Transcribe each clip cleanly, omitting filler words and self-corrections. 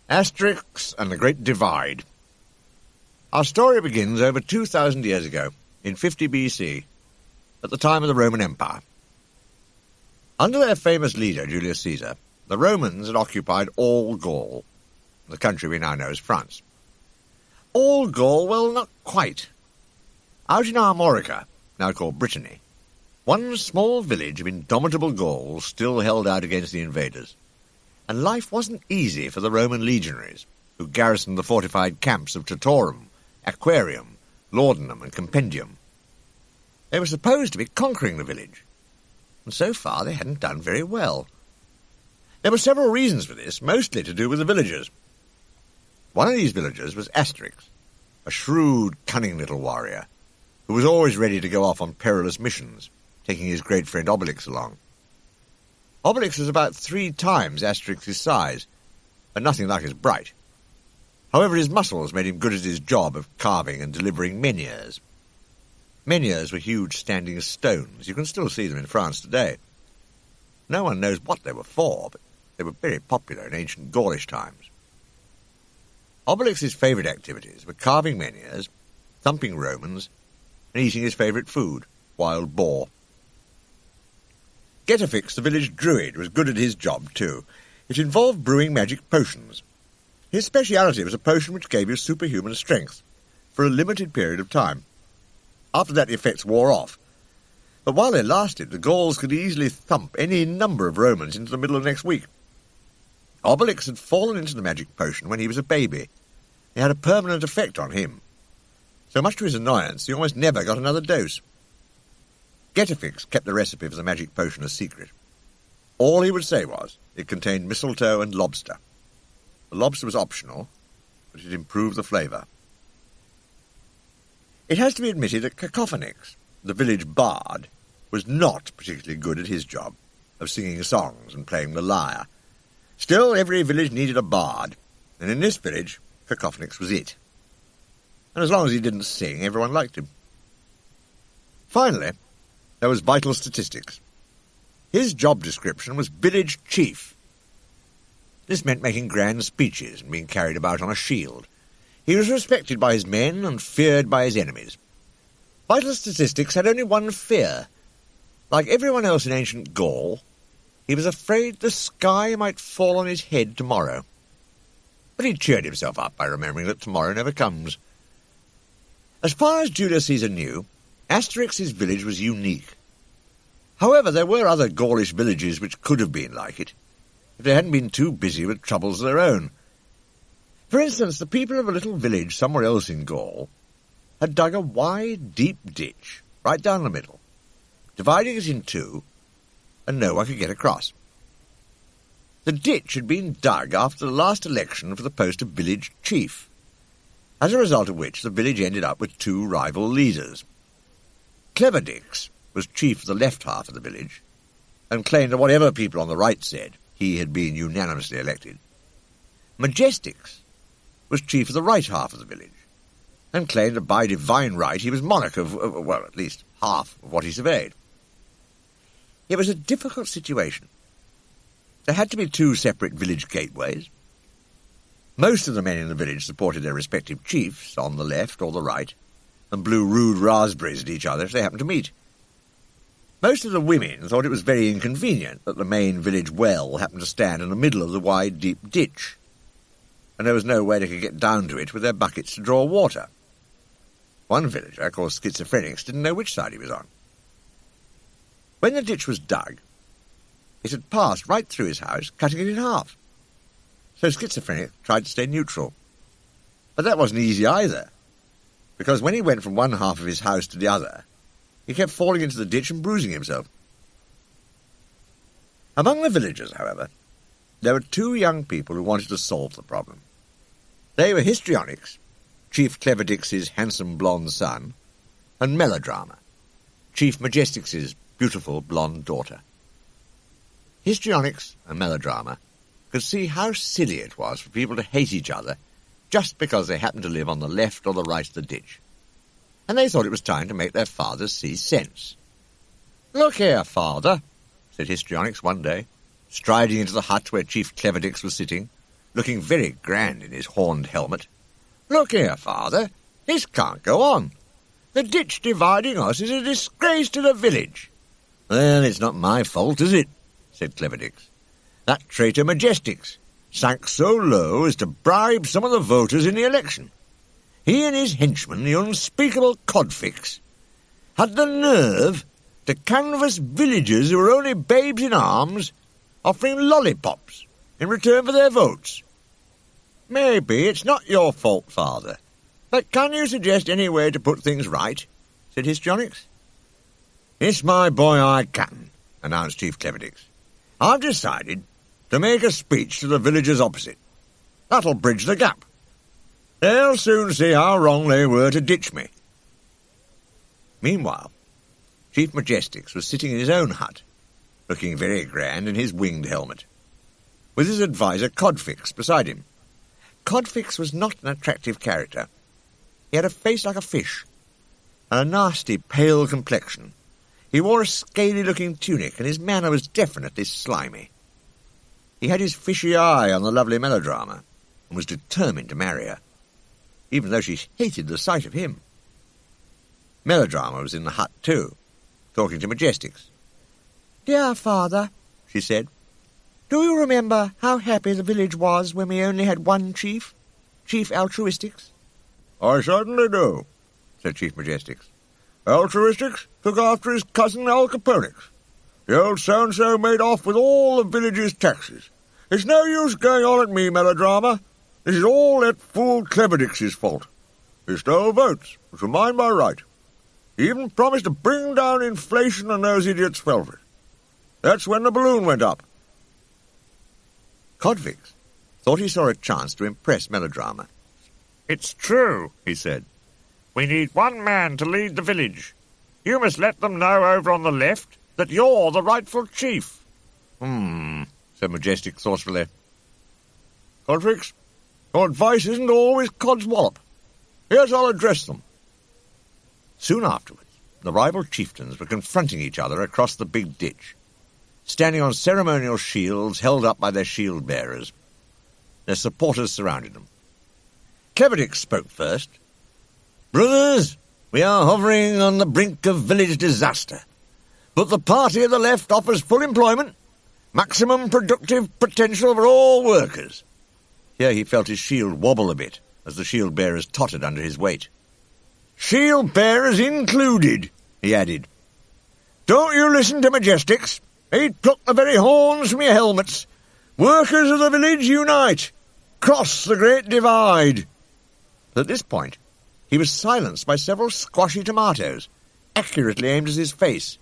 Asterix and the Great Divide. Our story begins over 2,000 years ago, in 50 BC, at the time of the Roman Empire. Under their famous leader, Julius Caesar, the Romans had occupied all Gaul, the country we now know as France. All Gaul? Well, not quite. Out in Armorica, now called Brittany, one small village of indomitable Gauls still held out against the invaders. And life wasn't easy for the Roman legionaries, who garrisoned the fortified camps of Tatorum, Aquarium, Laudanum, and Compendium. They were supposed to be conquering the village, and so far they hadn't done very well. There were several reasons for this, mostly to do with the villagers. One of these villagers was Asterix, a shrewd, cunning little warrior, who was always ready to go off on perilous missions, taking his great friend Obelix along. Obelix was about 3 times Asterix's size, and nothing like as bright. However, his muscles made him good at his job of carving and delivering menhirs. Menhirs were huge standing stones. You can still see them in France today. No one knows what they were for, but they were very popular in ancient Gaulish times. Obelix's favourite activities were carving menhirs, thumping Romans, and eating his favourite food, wild boar. Getafix, the village druid, was good at his job, too. It involved brewing magic potions. His speciality was a potion which gave you superhuman strength for a limited period of time. After that, the effects wore off. But while they lasted, the Gauls could easily thump any number of Romans into the middle of next week. Obelix had fallen into the magic potion when he was a baby. It had a permanent effect on him. So much to his annoyance, he almost never got another dose. Getafix kept the recipe for the magic potion a secret. All he would say was it contained mistletoe and lobster. The lobster was optional, but it improved the flavour. It has to be admitted that Cacophonix, the village bard, was not particularly good at his job of singing songs and playing the lyre. Still, every village needed a bard, and in this village, Cacophonix was it. And as long as he didn't sing, everyone liked him. Finally, there was vital statistics. His job description was village chief. This meant making grand speeches and being carried about on a shield. He was respected by his men and feared by his enemies. Vital statistics had only one fear. Like everyone else in ancient Gaul, he was afraid the sky might fall on his head tomorrow. But he cheered himself up by remembering that tomorrow never comes. As far as Julius Caesar knew, Asterix's village was unique. However, there were other Gaulish villages which could have been like it, if they hadn't been too busy with troubles of their own. For instance, the people of a little village somewhere else in Gaul had dug a wide, deep ditch right down the middle, dividing it in two, and no one could get across. The ditch had been dug after the last election for the post of village chief, as a result of which the village ended up with 2 rival leaders. Cleverdix was chief of the left half of the village, and claimed that whatever people on the right said, he had been unanimously elected. Majestix was chief of the right half of the village, and claimed that by divine right he was monarch of, well, at least half of what he surveyed. It was a difficult situation. There had to be 2 separate village gateways. Most of the men in the village supported their respective chiefs on the left or the right, and blew rude raspberries at each other if they happened to meet. Most of the women thought it was very inconvenient that the main village well happened to stand in the middle of the wide, deep ditch, and there was no way they could get down to it with their buckets to draw water. One villager, called Schizophrenics, didn't know which side he was on. When the ditch was dug, it had passed right through his house, cutting it in half. So Schizophrenic tried to stay neutral. But that wasn't easy either, because when he went from one half of his house to the other, he kept falling into the ditch and bruising himself. Among the villagers, however, there were 2 young people who wanted to solve the problem. They were Histrionyx, Chief Cleverdix's handsome blonde son, and Melodrama, Chief Majestix's beautiful blonde daughter. Histrionyx and Melodrama could see how silly it was for people to hate each other just because they happened to live on the left or the right of the ditch, and they thought it was time to make their fathers see sense. "Look here, father," said Histrionyx one day, striding into the hut where Chief Cleverdix was sitting, looking very grand in his horned helmet. "Look here, Father, this can't go on. The ditch dividing us is a disgrace to the village." "Well, it's not my fault, is it?" said Cleverdix. "That traitor Majestix sank so low as to bribe some of the voters in the election. He and his henchman, the unspeakable Codfix, had the nerve to canvass villagers who were only babes in arms, offering lollipops in return for their votes. Maybe it's not your fault, Father, but can you suggest any way to put things right?" said Histrionics. "Yes, my boy, I can," announced Chief Cleverdix. "I've decided to make a speech to the villagers opposite. That'll bridge the gap. They'll soon see how wrong they were to ditch me." Meanwhile, Chief Majestix was sitting in his own hut, looking very grand in his winged helmet, with his adviser Codfix beside him. Codfix was not an attractive character. He had a face like a fish, and a nasty pale complexion. He wore a scaly-looking tunic, and his manner was definitely slimy. He had his fishy eye on the lovely Melodrama, and was determined to marry her, even though she hated the sight of him. Melodrama was in the hut too, talking to Majestix. "Dear Father," she said, "do you remember how happy the village was when we only had one chief, Chief Altruistix?" "I certainly do," said Chief Majestix. "Altruistix took after his cousin Al Caponix. The old so-and-so made off with all the village's taxes. It's no use going on at me, Melodrama. This is all that fool Cleverdix's fault. He stole votes, which were mine by right. He even promised to bring down inflation, and those idiots fell for it. That's when the balloon went up." Codfix thought he saw a chance to impress Melodrama. "It's true," he said. "We need one man to lead the village. You must let them know over on the left that you're the rightful chief." Said Majestix thoughtfully. "Codfix, your advice isn't always codswallop. Here's how I'll address them." Soon afterwards, the rival chieftains were confronting each other across the big ditch, standing on ceremonial shields held up by their shield-bearers. Their supporters surrounded them. Cleverdix spoke first. "Brothers, we are hovering on the brink of village disaster, but the party of the left offers full employment, maximum productive potential for all workers." Here he felt his shield wobble a bit as the shield-bearers tottered under his weight. "Shield-bearers included," he added. "Don't you listen to Majestix. He'd pluck the very horns from your helmets. Workers of the village, unite! Cross the great divide!" But at this point, he was silenced by several squashy tomatoes, accurately aimed at his face,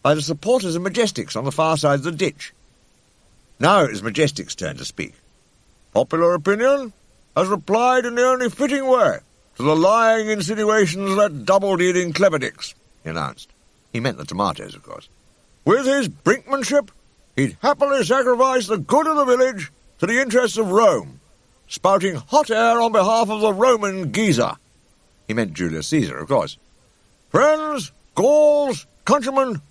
by the supporters of Majestix on the far side of the ditch. Now it was Majestix's turn to speak. "Popular opinion has replied in the only fitting way to the lying insinuations of that double-dealing Cleverdix," he announced. He meant the tomatoes, of course. "With his brinkmanship, he'd happily sacrifice the good of the village to the interests of Rome, spouting hot air on behalf of the Roman Geezer." He meant Julius Caesar, of course. "Friends, Gauls, countrymen,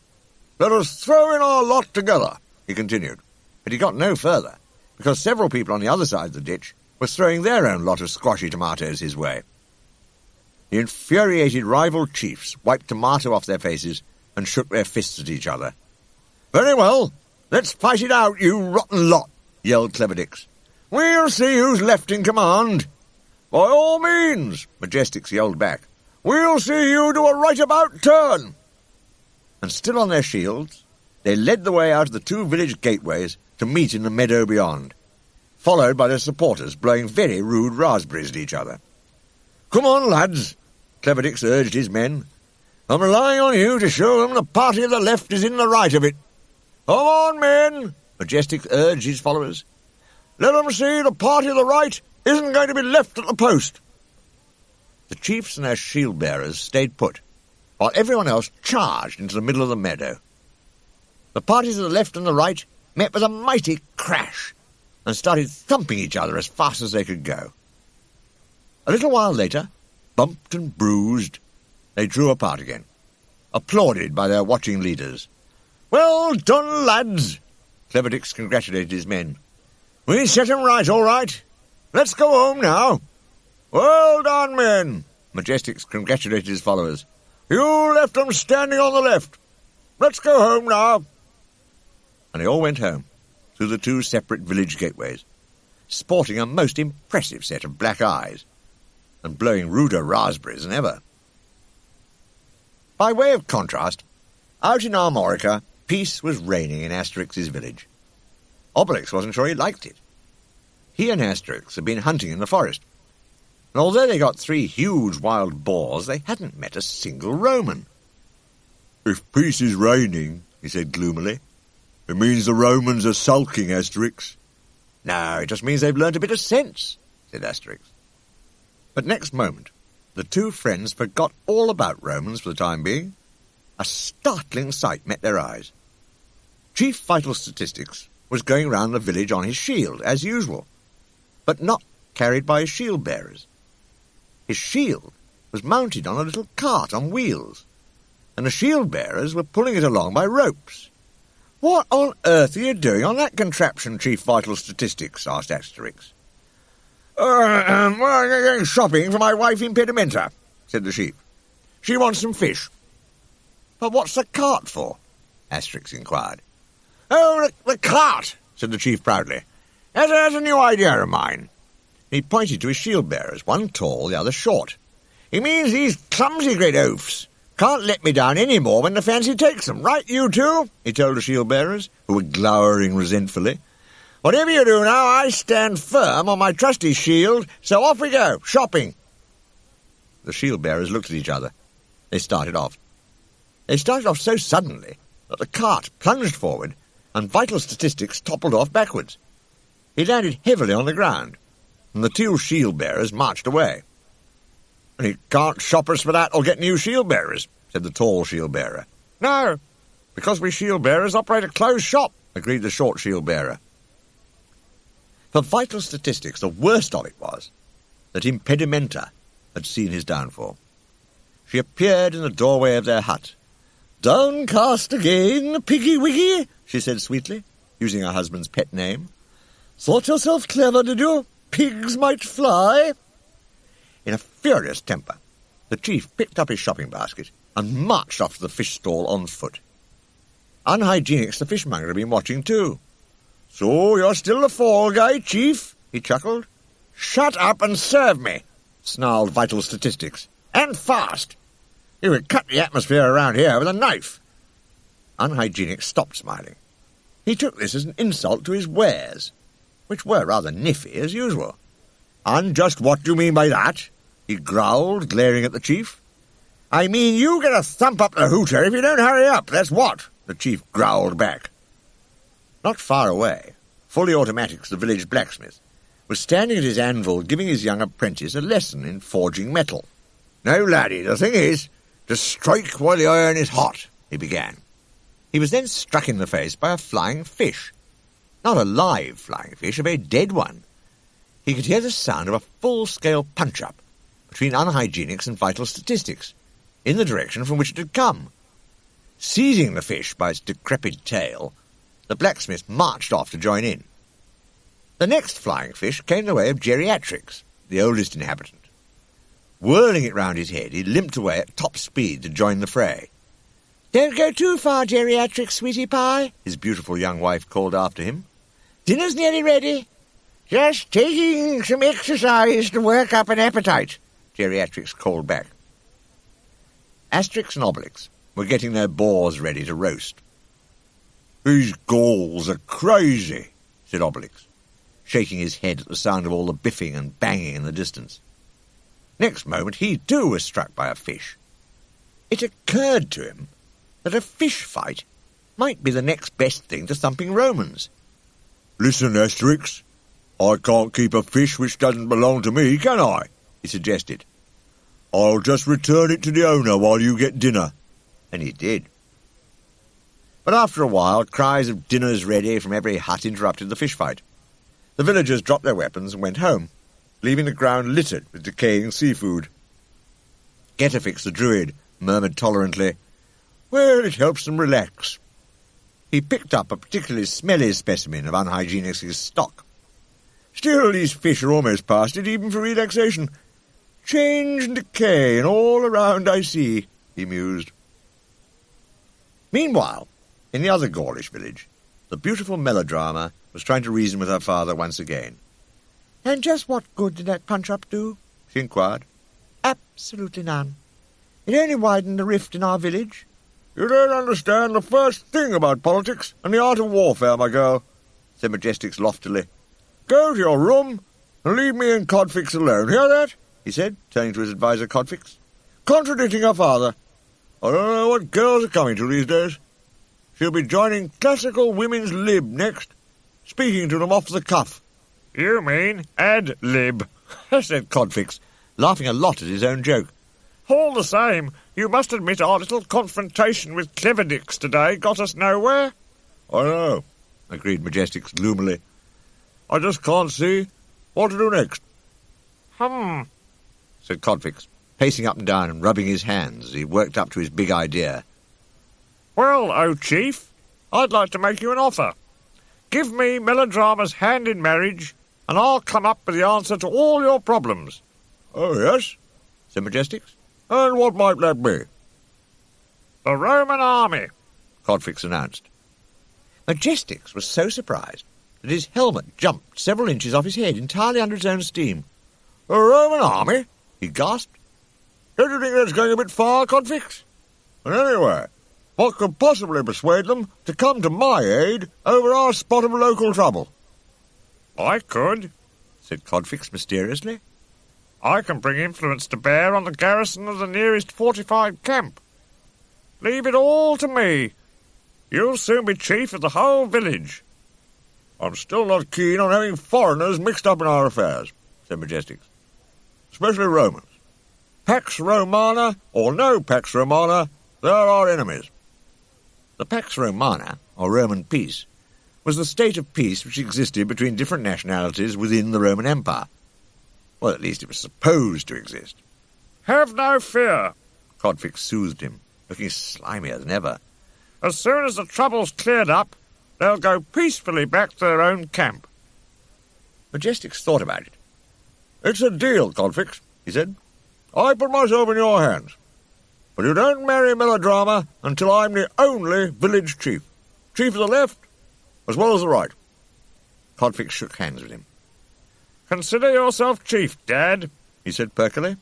let us throw in our lot together," he continued. But he got no further, because several people on the other side of the ditch were throwing their own lot of squashy tomatoes his way. The infuriated rival chiefs wiped tomato off their faces and shook their fists at each other. "Very well, let's fight it out, you rotten lot," yelled Cleverdix. "We'll see who's left in command." "By all means," Majestix yelled back. "We'll see you do a right-about turn." And still on their shields, they led the way out of the two village gateways to meet in the meadow beyond, followed by their supporters blowing very rude raspberries at each other. "Come on, lads," Cleverdix urged his men. "I'm relying on you to show them the party of the left is in the right of it." "Come on, men," Majestix urged his followers. "Let them see the party of the right isn't going to be left at the post." The chiefs and their shield-bearers stayed put, while everyone else charged into the middle of the meadow. The parties of the left and the right met with a mighty crash and started thumping each other as fast as they could go. A little while later, bumped and bruised, they drew apart again, applauded by their watching leaders. "Well done, lads!" Cleverdix congratulated his men. We set 'em right, all right. Let's go home now. Well done, men, Majestix congratulated his followers. You left 'em standing on the left. Let's go home now. And they all went home, through the 2 separate village gateways, sporting a most impressive set of black eyes, and blowing ruder raspberries than ever. By way of contrast, out in Armorica, peace was reigning in Asterix's village. Obelix wasn't sure he liked it. He and Asterix had been hunting in the forest, and although they got 3 huge wild boars, they hadn't met a single Roman. "If peace is reigning," he said gloomily, "it means the Romans are sulking, Asterix." "No, it just means they've learnt a bit of sense," said Asterix. But next moment, the 2 friends forgot all about Romans for the time being. A startling sight met their eyes. Chief Vital Statistics was going round the village on his shield, as usual, but not carried by his shield-bearers. His shield was mounted on a little cart on wheels, and the shield-bearers were pulling it along by ropes. "What on earth are you doing on that contraption, Chief Vital Statistics?" asked Asterix. I'm going shopping for my wife Impedimenta," said the sheep. "She wants some fish." "But what's the cart for?" Asterix inquired. "Oh, the cart," said the chief proudly. That's a new idea of mine." He pointed to his shield-bearers, one tall, the other short. "It means these clumsy great oafs can't let me down any more when the fancy takes them. Right, you two?" he told the shield-bearers, who were glowering resentfully. "Whatever you do now, I stand firm on my trusty shield, so off we go, shopping." The shield-bearers looked at each other. They started off. They started off so suddenly that the cart plunged forward and Vital Statistics toppled off backwards. He landed heavily on the ground, and the 2 shield-bearers marched away. "He can't shop us for that or get new shield-bearers," said the tall shield-bearer. "No, because we shield-bearers operate a closed shop," agreed the short shield-bearer. For Vital Statistics, the worst of it was that Impedimenta had seen his downfall. She appeared in the doorway of their hut. "Downcast again, Piggy-Wiggy," she said sweetly, using her husband's pet name. "Thought yourself clever, did you? Pigs might fly." In a furious temper, the chief picked up his shopping basket and marched off to the fish stall on foot. Unhygienics the fishmonger had been watching too. "So you're still the fall guy, Chief?" he chuckled. "Shut up and serve me," snarled Vital Statistics. "And fast. You could cut the atmosphere around here with a knife." Unhygienics stopped smiling. He took this as an insult to his wares, which were rather niffy as usual. "And just what do you mean by that?" he growled, glaring at the chief. "I mean you get a thump up the hooter if you don't hurry up, that's what," the chief growled back. Not far away, fully automatics, the village blacksmith, was standing at his anvil giving his young apprentice a lesson in forging metal. "Now, laddie, the thing is to strike while the iron is hot," he began. He was then struck in the face by a flying fish. Not a live flying fish, a very dead one. He could hear the sound of a full-scale punch-up between Unhygienics and Vital Statistics, in the direction from which it had come. Seizing the fish by its decrepit tail, the blacksmith marched off to join in. The next flying fish came the way of Geriatrix, the oldest inhabitant. Whirling it round his head, he limped away at top speed to join the fray. "Don't go too far, Geriatrix, sweetie pie," his beautiful young wife called after him. "Dinner's nearly ready." "Just taking some exercise to work up an appetite," Geriatrix called back. Asterix and Obelix were getting their boars ready to roast. "These Gauls are crazy," said Obelix, shaking his head at the sound of all the biffing and banging in the distance. Next moment he too was struck by a fish. It occurred to him that a fish fight might be the next best thing to thumping Romans. "Listen, Asterix, I can't keep a fish which doesn't belong to me, can I?" he suggested. "I'll just return it to the owner while you get dinner." And he did. But after a while, cries of "dinner's ready" from every hut interrupted the fish fight. The villagers dropped their weapons and went home, leaving the ground littered with decaying seafood. Getafix the druid murmured tolerantly, "Well, it helps them relax." He picked up a particularly smelly specimen of Unhygienics' stock Still, these fish are almost past it, even for relaxation. Change and decay, and all around I see, he mused. Meanwhile, in the other Gaulish village, the beautiful melodrama was trying to reason with her father once again. "And just what good did that punch-up do?" she inquired. "Absolutely none. It only widened the rift in our village." "You don't understand the first thing about politics and the art of warfare, my girl," said Majestix loftily. "Go to your room and leave me and Codfix alone. Hear that?" he said, turning to his adviser Codfix. "Contradicting her father. I don't know what girls are coming to these days. She'll be joining Classical Women's Lib next, speaking to them off the cuff." "You mean ad-lib," said Codfix, laughing a lot at his own joke. "All the same, you must admit our little confrontation with Cleverdix today got us nowhere." "I know," agreed Majestix gloomily. "I just can't see what to do next." Said Codfix, pacing up and down and rubbing his hands as he worked up to his big idea. "Well, oh Chief, I'd like to make you an offer. Give me Melodrama's hand in marriage, and I'll come up with the answer to all your problems." "Oh, yes?" said Majestix. "And what might that be?" "The Roman army," Codfix announced. Majestix was so surprised that his helmet jumped several inches off his head entirely under its own steam. "The Roman army?" he gasped. "Don't you think that's going a bit far, Codfix? And anyway, what could possibly persuade them to come to my aid over our spot of local trouble?" "I could," said Codfix mysteriously. "I can bring influence to bear on the garrison of the nearest fortified camp. Leave it all to me. You'll soon be chief of the whole village." "I'm still not keen on having foreigners mixed up in our affairs," said Majestix. "Especially Romans. Pax Romana or no Pax Romana, they're our enemies." The Pax Romana, or Roman peace, was the state of peace which existed between different nationalities within the Roman Empire. Well, at least it was supposed to exist. "Have no fear," Codfix soothed him, looking slimier than ever. "As soon as the trouble's cleared up, they'll go peacefully back to their own camp." Majestix thought about it. "It's a deal, Codfix," he said. "I put myself in your hands. But you don't marry Melodrama until I'm the only village chief. Chief of the left, as well as the right." Codfix shook hands with him. "Consider yourself chief, Dad," he said perkily,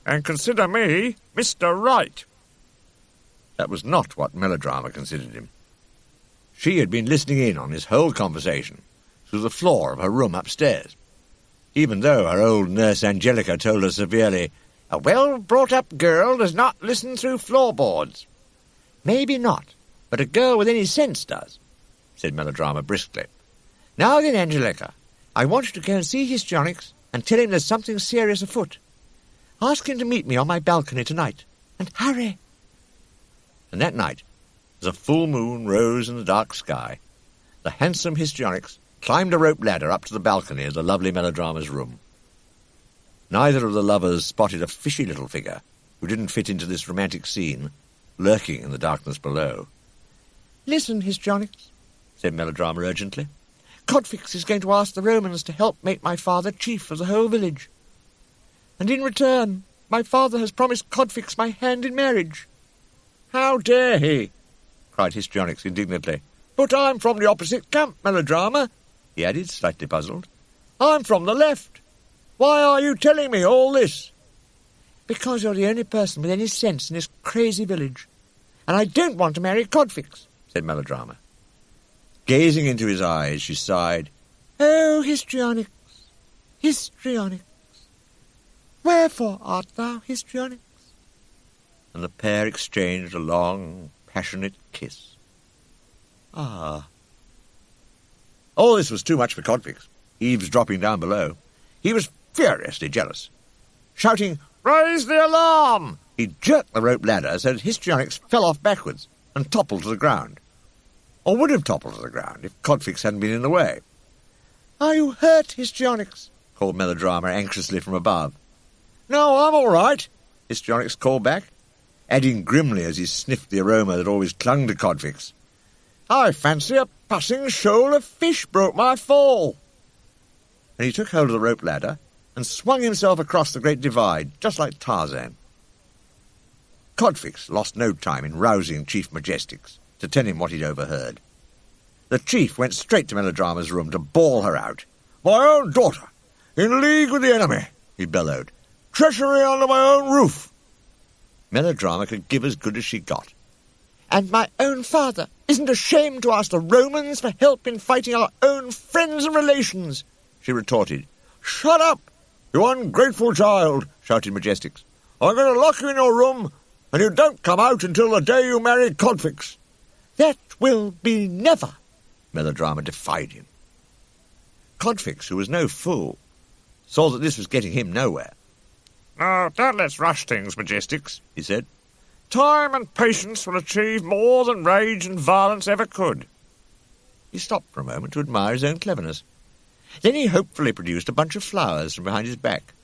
"and consider me Mr. Right." That was not what Melodrama considered him. She had been listening in on his whole conversation through the floor of her room upstairs, even though her old nurse Angelica told her severely, "A well-brought-up girl does not listen through floorboards." "Maybe not, but a girl with any sense does," said Melodrama briskly. "Now then, Angelica, I want you to go and see Histrionics and tell him there's something serious afoot. Ask him to meet me on my balcony tonight, and hurry." And that night, as a full moon rose in the dark sky, the handsome Histrionics climbed a rope ladder up to the balcony of the lovely Melodrama's room. Neither of the lovers spotted a fishy little figure who didn't fit into this romantic scene, lurking in the darkness below. "Listen, Histrionics," said Melodrama urgently. "Codfix is going to ask the Romans to help make my father chief of the whole village. And in return, my father has promised Codfix my hand in marriage." "How dare he?" cried Histrionics indignantly. "But I'm from the opposite camp, Melodrama," he added, slightly puzzled. "I'm from the left. Why are you telling me all this?" "Because you're the only person with any sense in this crazy village, and I don't want to marry Codfix," said Melodrama. Gazing into his eyes, she sighed, "Oh, Histrionics, Histrionics, wherefore art thou, Histrionics?" And the pair exchanged a long, passionate kiss. Ah. All this was too much for Codfix, eavesdropping down below. He was furiously jealous. Shouting, "Raise the alarm!" he jerked the rope ladder so that Histrionics fell off backwards and toppled to the ground. Or would have toppled to the ground if Codfix hadn't been in the way. "Are you hurt, Histrionics?" called Melodrama anxiously from above. "No, I'm all right," Histrionics called back, adding grimly as he sniffed the aroma that always clung to Codfix, "I fancy a passing shoal of fish broke my fall." and he took hold of the rope ladder and swung himself across the great divide, just like Tarzan. Codfix lost no time in rousing Chief Majestix to tell him what he'd overheard. The chief went straight to Melodrama's room to bawl her out. "My own daughter, in league with the enemy," he bellowed. "Treachery under my own roof." Melodrama could give as good as she got. "And my own father isn't ashamed to ask the Romans for help in fighting our own friends and relations," she retorted. "Shut up, you ungrateful child," shouted Majestix. "I'm going to lock you in your room, and you don't come out until the day you marry Codfix." "That will be never," Melodrama defied him. Codfix, who was no fool, saw that this was getting him nowhere. "No, don't let's rush things, Majestix," he said. "Time and patience will achieve more than rage and violence ever could." He stopped for a moment to admire his own cleverness. Then he hopefully produced a bunch of flowers from behind his back.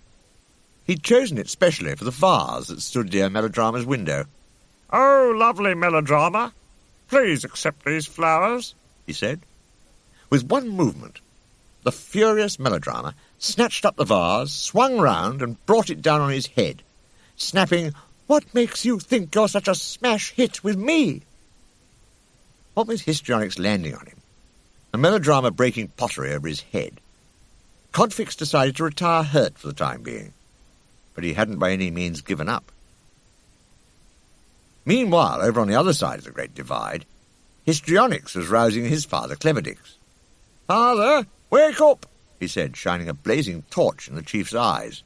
He'd chosen it specially for the vase that stood near Melodrama's window. "Oh, lovely Melodrama, please accept these flowers," he said. With one movement, the furious Melodrama snatched up the vase, swung round, and brought it down on his head, snapping, "What makes you think you're such a smash hit with me?" What with Histrionics landing on him, and Melodrama breaking pottery over his head, Codfix decided to retire hurt for the time being, but he hadn't by any means given up. Meanwhile, over on the other side of the Great Divide, Histrionics was rousing his father, Cleverdix. "Father, wake up," he said, shining a blazing torch in the chief's eyes.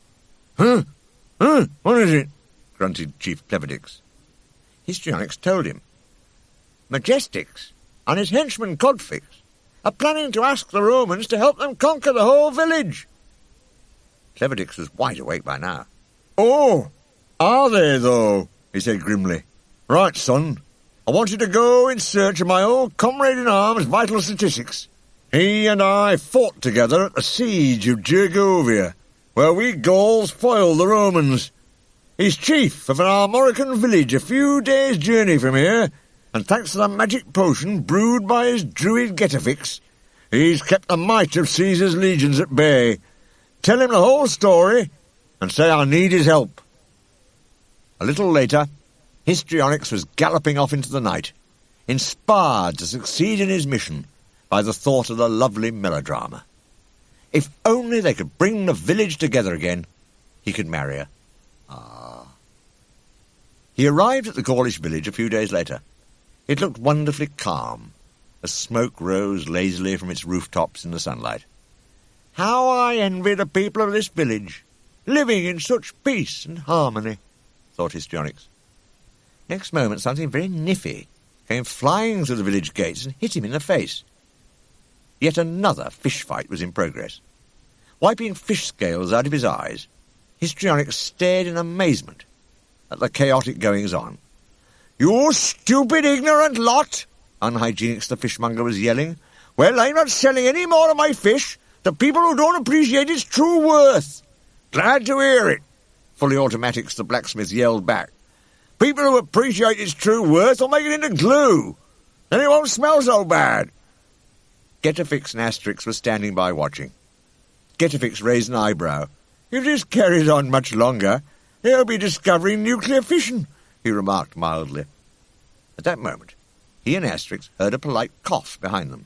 Huh? What is it?" grunted Chief Cleverdix. Histrionics told him. "Majestix and his henchman Codfix are planning to ask the Romans to help them conquer the whole village." Cleverdix was wide awake by now. "Oh, are they, though?" he said grimly. "Right, son, I want you to go in search of my old comrade-in-arms, Vital Statistics. He and I fought together at the siege of Gergovia, where we Gauls foiled the Romans. He's chief of an Armorican village a few days' journey from here, and thanks to the magic potion brewed by his druid Getafix, he's kept the might of Caesar's legions at bay. Tell him the whole story, and say I need his help." A little later, Histrionics was galloping off into the night, inspired to succeed in his mission by the thought of the lovely Melodrama. If only they could bring the village together again, he could marry her. He arrived at the Gaulish village a few days later. It looked wonderfully calm, as smoke rose lazily from its rooftops in the sunlight. "How I envy the people of this village, living in such peace and harmony," thought Histrionics. Next moment, something very niffy came flying through the village gates and hit him in the face. Yet another fish fight was in progress. Wiping fish scales out of his eyes, Histrionics stared in amazement at the chaotic goings-on. "You stupid, ignorant lot!" Unhygienics the fishmonger was yelling. "Well, I'm not selling any more of my fish to people who don't appreciate its true worth." "Glad to hear it," Fully Automatics the blacksmith yelled back. "People who appreciate its true worth will make it into glue. Then it won't smell so bad." Getafix and Asterix were standing by watching. Getafix raised an eyebrow. "If this carries on much longer, they'll be discovering nuclear fission," he remarked mildly. At that moment, he and Asterix heard a polite cough behind them.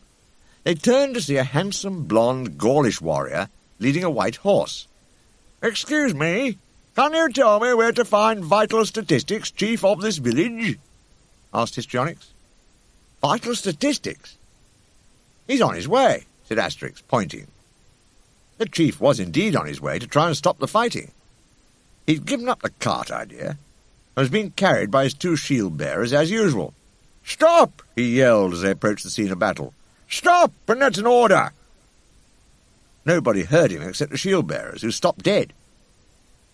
They turned to see a handsome, blonde, Gaulish warrior leading a white horse. "Excuse me, can you tell me where to find Vital Statistics, chief of this village?" asked Histrionics. "Vital Statistics? He's on his way," said Asterix, pointing. The chief was indeed on his way to try and stop the fighting. He'd given up the cart idea and was being carried by his two shield-bearers as usual. "Stop!" he yelled as they approached the scene of battle. "Stop, and that's an order!" Nobody heard him except the shield-bearers, who stopped dead.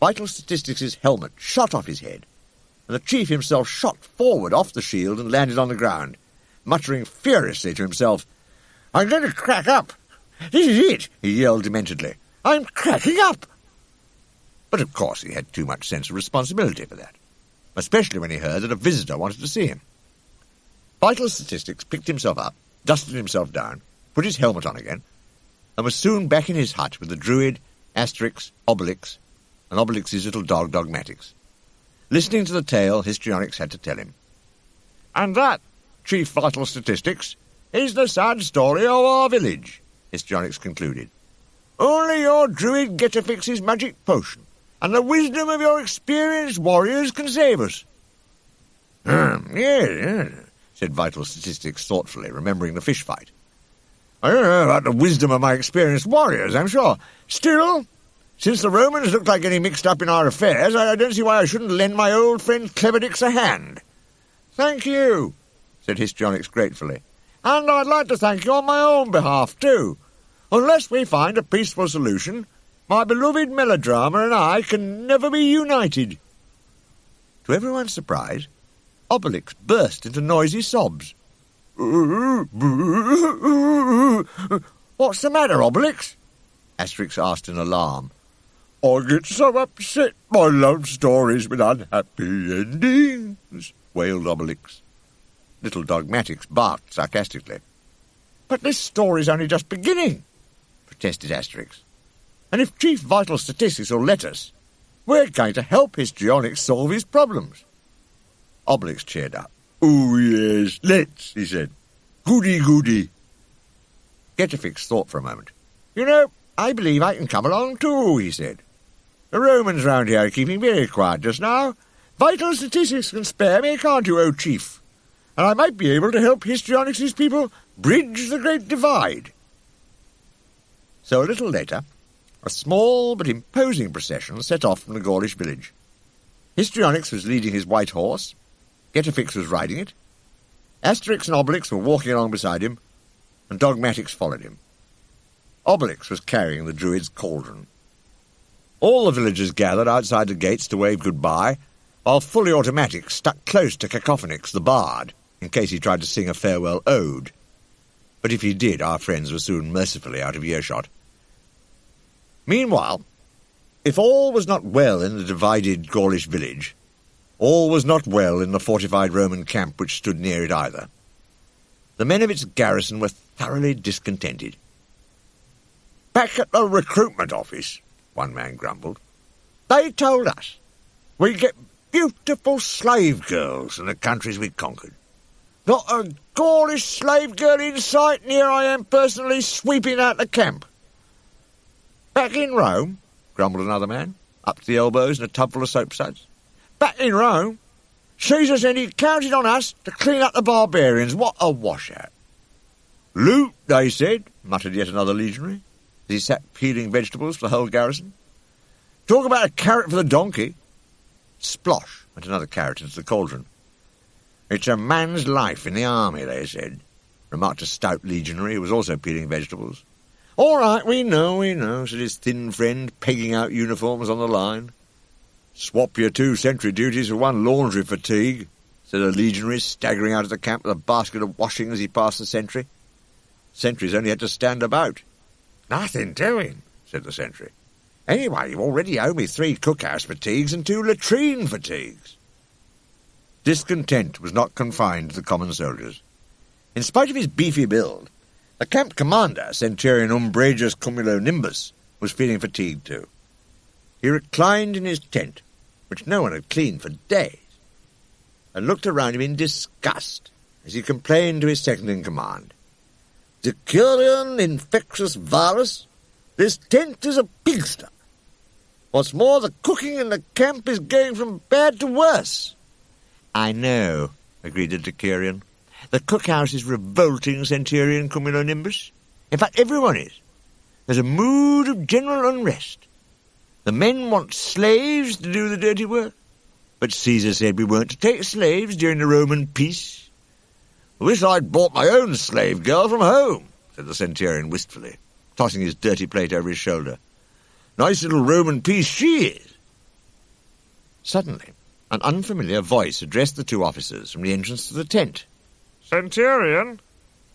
Vital Statistics' helmet shot off his head, and the chief himself shot forward off the shield and landed on the ground, muttering furiously to himself. "I'm going to crack up! This is it!" he yelled dementedly. "I'm cracking up!" But of course he had too much sense of responsibility for that, especially when he heard that a visitor wanted to see him. Vital Statistics picked himself up, dusted himself down, put his helmet on again, and was soon back in his hut with the Druid, Asterix, Obelix, and Obelix's little dog, Dogmatix. Listening to the tale, Histrionics had to tell him. "And that, Chief Vital Statistics, is the sad story of our village," Histrionics concluded. "Only your Druid get to fix his magic potion, and the wisdom of your experienced warriors can save us." Yes, said Vital Statistics thoughtfully, remembering the fish fight. "I don't know about the wisdom of my experienced warriors, I'm sure. Still, since the Romans look like getting mixed up in our affairs, I don't see why I shouldn't lend my old friend Cleverdix a hand." "Thank you," said Histrionics gratefully. "And I'd like to thank you on my own behalf, too. Unless we find a peaceful solution, my beloved melodrama and I can never be united." To everyone's surprise, Obelix burst into noisy sobs. "What's the matter, Obelix?" Asterix asked in alarm. "I get so upset by love stories with unhappy endings," wailed Obelix. Little Dogmatix barked sarcastically. "But this story's only just beginning," protested Asterix. "And if Chief Vital Statistics will let us, we're going to help Histrionics solve his problems." Obelix cheered up. "Oh, yes, let's," he said. "Goody, goody." Getafix thought for a moment. "You know, I believe I can come along too," he said. "The Romans round here are keeping very quiet just now. Vital Statistics can spare me, can't you, oh chief? And I might be able to help Histrionics' people bridge the great divide." So a little later, a small but imposing procession set off from the Gaulish village. Histrionics was leading his white horse, Getafix was riding it, Asterix and Obelix were walking along beside him, and Dogmatix followed him. Obelix was carrying the Druid's cauldron. All the villagers gathered outside the gates to wave goodbye, while Fully Automatic stuck close to Cacophonix, the bard, in case he tried to sing a farewell ode. But if he did, our friends were soon mercifully out of earshot. Meanwhile, if all was not well in the divided Gaulish village, all was not well in the fortified Roman camp which stood near it either. The men of its garrison were thoroughly discontented. "Back at the recruitment office," one man grumbled, "they told us we get beautiful slave girls in the countries we conquered. Not a Gaulish slave girl in sight, and here I am personally sweeping out the camp." "Back in Rome," grumbled another man, up to the elbows in a tub full of soapsuds. "Back in Rome, Caesar said he counted on us to clean up the barbarians. What a washout." "Loot, they said," muttered yet another legionary, as he sat peeling vegetables for the whole garrison. "Talk about a carrot for the donkey." Splosh went another carrot into the cauldron. "It's a man's life in the army, they said," remarked a stout legionary who was also peeling vegetables. "All right, we know," said his thin friend, pegging out uniforms on the line. "Swap your 2 sentry duties for 1 laundry fatigue," said a legionary, staggering out of the camp with a basket of washing as he passed the sentry. Sentries only had to stand about. "Nothing doing," said the sentry. "Anyway, you already owe me 3 cookhouse fatigues and 2 latrine fatigues." Discontent was not confined to the common soldiers. In spite of his beefy build, the camp commander, Centurion Umbrageus Cumulonimbus, was feeling fatigued too. He reclined in his tent, which no one had cleaned for days, and looked around him in disgust as he complained to his second-in-command. "Decurion infectious virus, this tent is a pigsty. What's more, the cooking in the camp is going from bad to worse." "I know," agreed the Decurion. "The cookhouse is revolting, Centurion Cumulonimbus. In fact, everyone is. There's a mood of general unrest. The men want slaves to do the dirty work, but Caesar said we weren't to take slaves during the Roman peace." "I wish I'd bought my own slave girl from home," said the Centurion wistfully, tossing his dirty plate over his shoulder. "Nice little Roman piece she is." Suddenly, an unfamiliar voice addressed the 2 officers from the entrance to the tent. "Centurion,"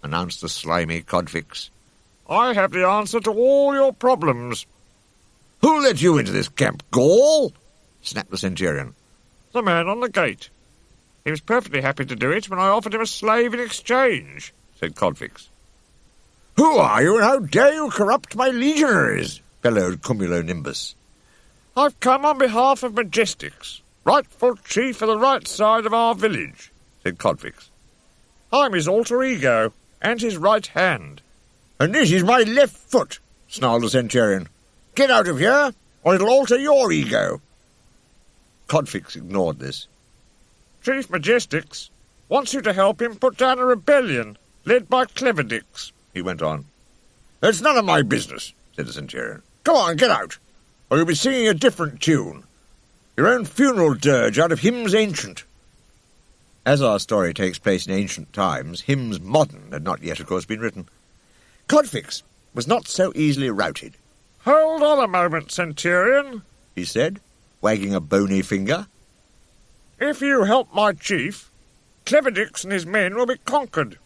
announced the slimy Codfix, "I have the answer to all your problems." "Who let you into this camp, Gaul?" snapped the Centurion. "The man on the gate. He was perfectly happy to do it when I offered him a slave in exchange," said Codfix. "Who Who are you, and how dare you corrupt my legionaries? Bellowed Cumulonimbus. I've come on behalf of Majestics, rightful chief of the right side of our village, said Codfix. I'm his alter ego, and his right hand. And this is my left foot, snarled the Centurion. Get out of here, or it'll alter your ego. Codfix ignored this. Chief Majestics wants you to help him put down a rebellion led by Cleverdix, he went on. That's none of my business, said the Centurion. Come on, get out, or you'll be singing a different tune. Your own funeral dirge out of hymns ancient. As our story takes place in ancient times, hymns modern had not yet, of course, been written. Codfix was not so easily routed. Hold on a moment, Centurion, he said, wagging a bony finger. If you help my chief, Cleverdix and his men will be conquered,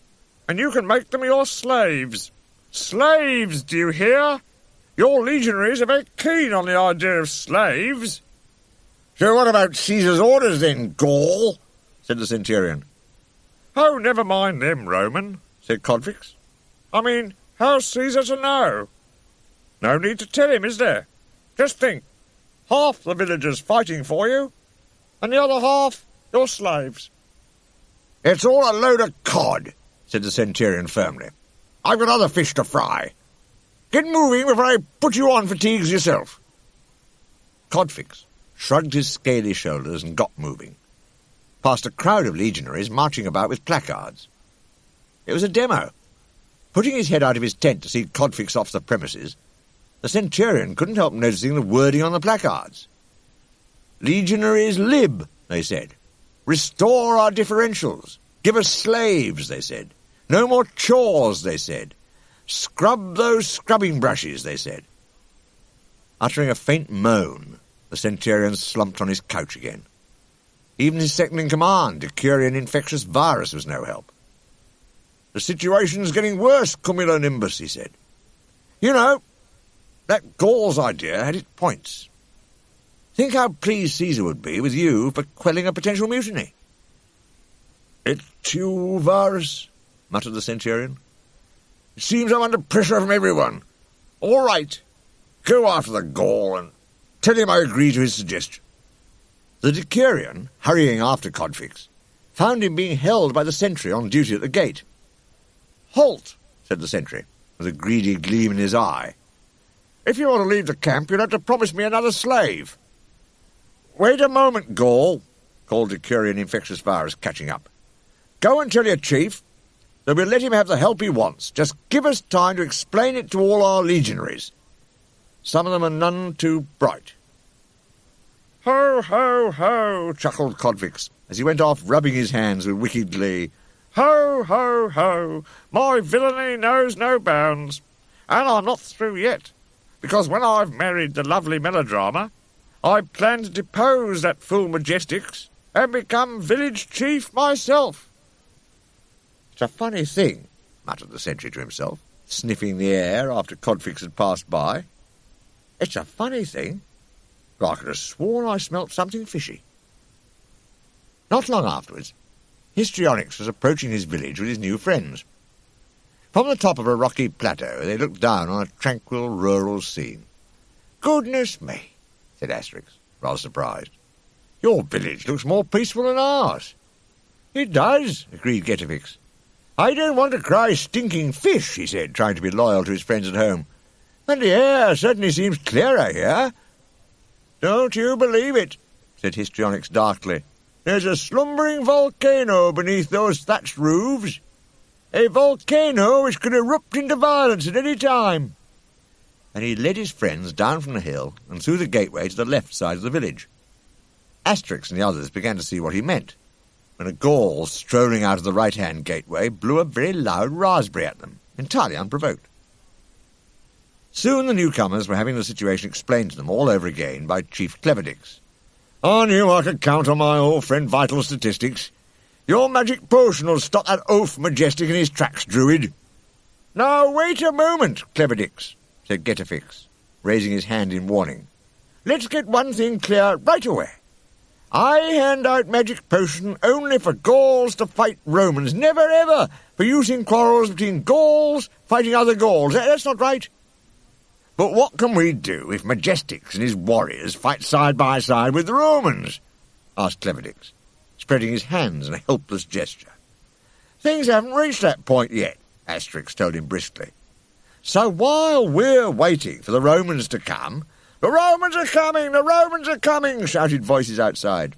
and you can make them your slaves. Slaves, do you hear? Your legionaries are very keen on the idea of slaves. So what about Caesar's orders then, Gaul? Said the Centurion. Oh, never mind them, Roman, said Codfix. I mean, how's Caesar to know? No need to tell him, is there? Just think, half the villagers fighting for you, and the other half your slaves. It's all a load of cod, said the Centurion firmly. I've got other fish to fry. Get moving before I put you on fatigues yourself. Codfix shrugged his scaly shoulders and got moving, past a crowd of legionaries marching about with placards. It was a demo. Putting his head out of his tent to see Codfix off the premises, the Centurion couldn't help noticing the wording on the placards. Legionaries lib, they said. Restore our differentials. Give us slaves, they said. No more chores, they said. Scrub those scrubbing brushes, they said. Uttering a faint moan, the Centurion slumped on his couch again. Even his second-in-command, Decurion infectious virus, was no help. The situation's getting worse, Cumulonimbus, he said. You know, that Gaul's idea had its points. Think how pleased Caesar would be with you for quelling a potential mutiny. It's you, Varus, muttered the Centurion. It seems I'm under pressure from everyone. All right, go after the Gaul and tell him I agree to his suggestion. The Decurion, hurrying after Codfix, found him being held by the sentry on duty at the gate. Halt, said the sentry, with a greedy gleam in his eye. If you want to leave the camp, you'll have to promise me another slave. Wait a moment, Gaul, called Decurion infectious virus, catching up. Go and tell your chief that we'll let him have the help he wants. Just give us time to explain it to all our legionaries. Some of them are none too bright. Ho, ho, ho, chuckled Codfix, as he went off rubbing his hands with wicked glee. Ho, ho, ho, my villainy knows no bounds. And I'm not through yet, because when I've married the lovely melodrama, I plan to depose that fool Majestics and become village chief myself. It's a funny thing, muttered the sentry to himself, sniffing the air after Codfix had passed by. It's a funny thing, but I could have sworn I smelt something fishy. Not long afterwards, Histrionyx was approaching his village with his new friends. From the top of a rocky plateau they looked down on a tranquil rural scene. Goodness me, said Asterix, rather surprised. Your village looks more peaceful than ours. It does, agreed Getafix. I don't want to cry stinking fish, he said, trying to be loyal to his friends at home. And the air certainly seems clearer here. Don't you believe it, said Histrionyx darkly. There's a slumbering volcano beneath those thatched roofs. A volcano which could erupt into violence at any time. And he led his friends down from the hill and through the gateway to the left side of the village. Asterix and the others began to see what he meant, when a Gaul strolling out of the right-hand gateway blew a very loud raspberry at them, entirely unprovoked. Soon the newcomers were having the situation explained to them all over again by Chief Cleverdix. I knew I could count on my old friend Vital Statistics. Your magic potion will stop that oaf Majestic in his tracks, Druid. Now, wait a moment, Cleverdix, said Getafix, raising his hand in warning. Let's get one thing clear right away. I hand out magic potion only for Gauls to fight Romans, never ever using quarrels between Gauls fighting other Gauls. That's not right. But what can we do if Majestix and his warriors fight side by side with the Romans? Asked Cleverdix, spreading his hands in a helpless gesture. Things haven't reached that point yet, Asterix told him briskly. So while we're waiting for the Romans to come... The Romans are coming! The Romans are coming! Shouted voices outside.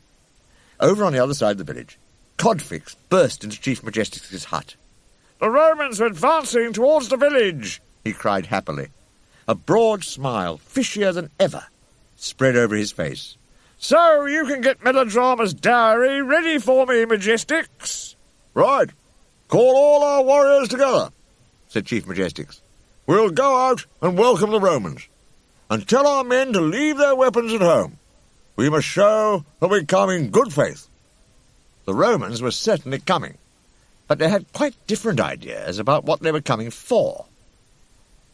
Over on the other side of the village, Codfix burst into Chief Majestix's hut. The Romans are advancing towards the village, he cried happily. A broad smile, fishier than ever, spread over his face. So you can get Melodrama's diary ready for me, Majestix. Right. Call all our warriors together, said Chief Majestix. We'll go out and welcome the Romans, and tell our men to leave their weapons at home. We must show that we come in good faith. The Romans were certainly coming, but they had quite different ideas about what they were coming for.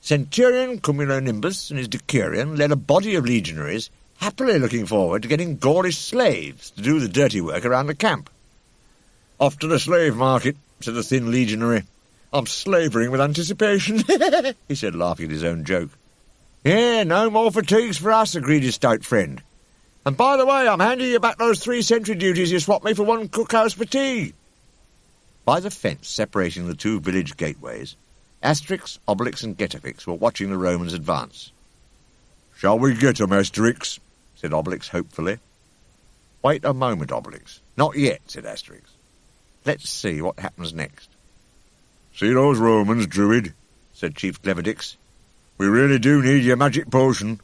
Centurion Cumulonimbus and his decurion led a body of legionaries happily looking forward to getting Gaulish slaves to do the dirty work around the camp. Off to the slave market, said the thin legionary. I'm slavering with anticipation, he said, laughing at his own joke. Yeah, no more fatigues for us, agreed his stout friend. And by the way, I'm handing you back those 3 sentry duties you swapped me for 1 cookhouse for tea. By the fence separating the 2 village gateways, Asterix, Obelix, and Getafix were watching the Romans advance. Shall we get 'em, Asterix? Said Obelix hopefully. Wait a moment, Obelix. Not yet, said Asterix. Let's see what happens next. See those Romans, Druid? Said Chief Cleverdix. We really do need your magic potion.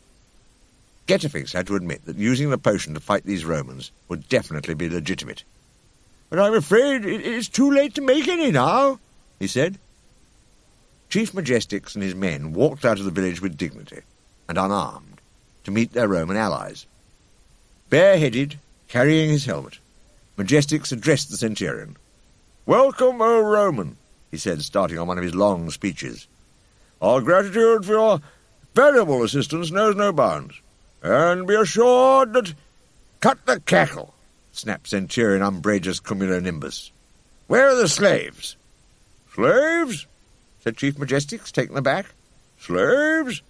Getafix had to admit that using the potion to fight these Romans would definitely be legitimate. But I'm afraid it is too late to make any now, he said. Chief Majestix and his men walked out of the village with dignity and unarmed to meet their Roman allies. Bareheaded, carrying his helmet, Majestix addressed the centurion. Welcome, O Roman, he said, starting on one of his long speeches. Our gratitude for your valuable assistance knows no bounds, and be assured that... Cut the cackle, snapped Centurion Umbrageous Cumulonimbus. Where are the slaves? Slaves? Said Chief Majestix, taken aback. Slaves?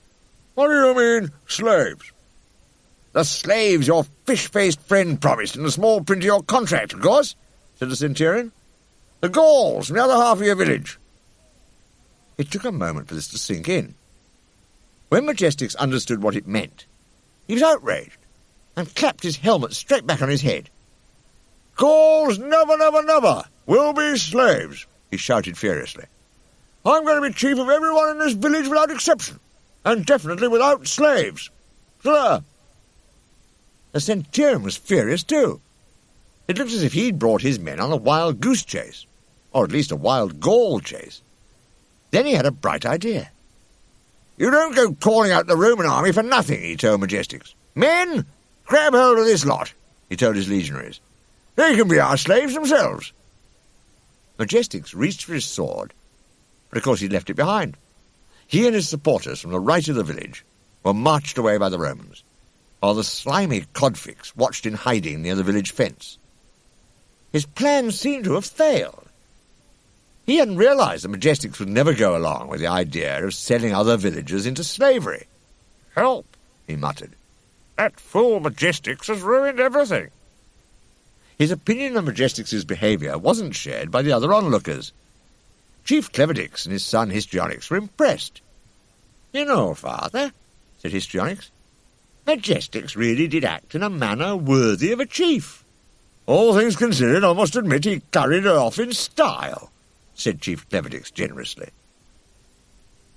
What do you mean, slaves? The slaves your fish-faced friend promised in the small print of your contract, of course, said the Centurion. The Gauls from the other half of your village. It took a moment for this to sink in. When Majestix understood what it meant, he was outraged and clapped his helmet straight back on his head. Gauls never, never, never will be slaves, he shouted furiously. I'm going to be chief of everyone in this village without exception, and definitely without slaves. Sir. The Centurion was furious too. It looked as if he'd brought his men on a wild goose chase, or at least a wild Gaul chase. Then he had a bright idea. You don't go calling out the Roman army for nothing, he told Majestix. Men, grab hold of this lot, he told his legionaries. They can be our slaves themselves. Majestix reached for his sword, but of course he'd left it behind. He and his supporters from the right of the village were marched away by the Romans, while the slimy Codfix watched in hiding near the village fence. His plan seemed to have failed. He hadn't realized that Majestix would never go along with the idea of selling other villagers into slavery. Help, he muttered. That fool Majestix has ruined everything. His opinion of Majestix's behaviour wasn't shared by the other onlookers. Chief Cleverdix and his son Histrionix were impressed. You know, Father, said Histrionix, Majestix really did act in a manner worthy of a chief. All things considered, I must admit he carried her off in style, said Chief Cleverdix generously.